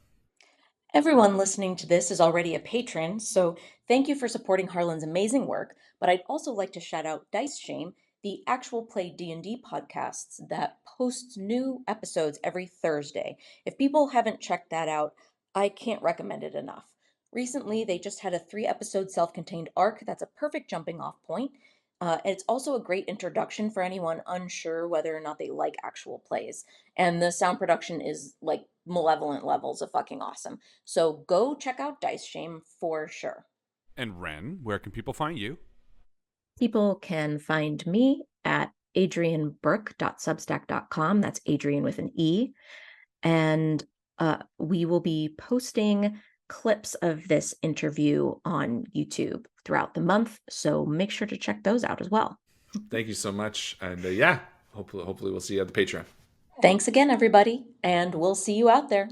S3: Everyone listening to this is already a patron, so thank you for supporting Harlan's amazing work. But I'd also like to shout out Dice Shame, the actual play D&D podcasts that posts new episodes every Thursday. If people haven't checked that out, I can't recommend it enough. Recently, they just had a 3-episode self-contained arc that's a perfect jumping off point. And it's also a great introduction for anyone unsure whether or not they like actual plays. And the sound production is like malevolent levels of fucking awesome. So go check out Dice Shame for sure.
S4: And Ren, where can people find you?
S3: People can find me at adrianburke.substack.com. That's Adrian with an E. And we will be posting clips of this interview on YouTube throughout the month. So make sure to check those out as well.
S2: Thank you so much. And hopefully we'll see you at the Patreon.
S3: Thanks again, everybody. And we'll see you out there.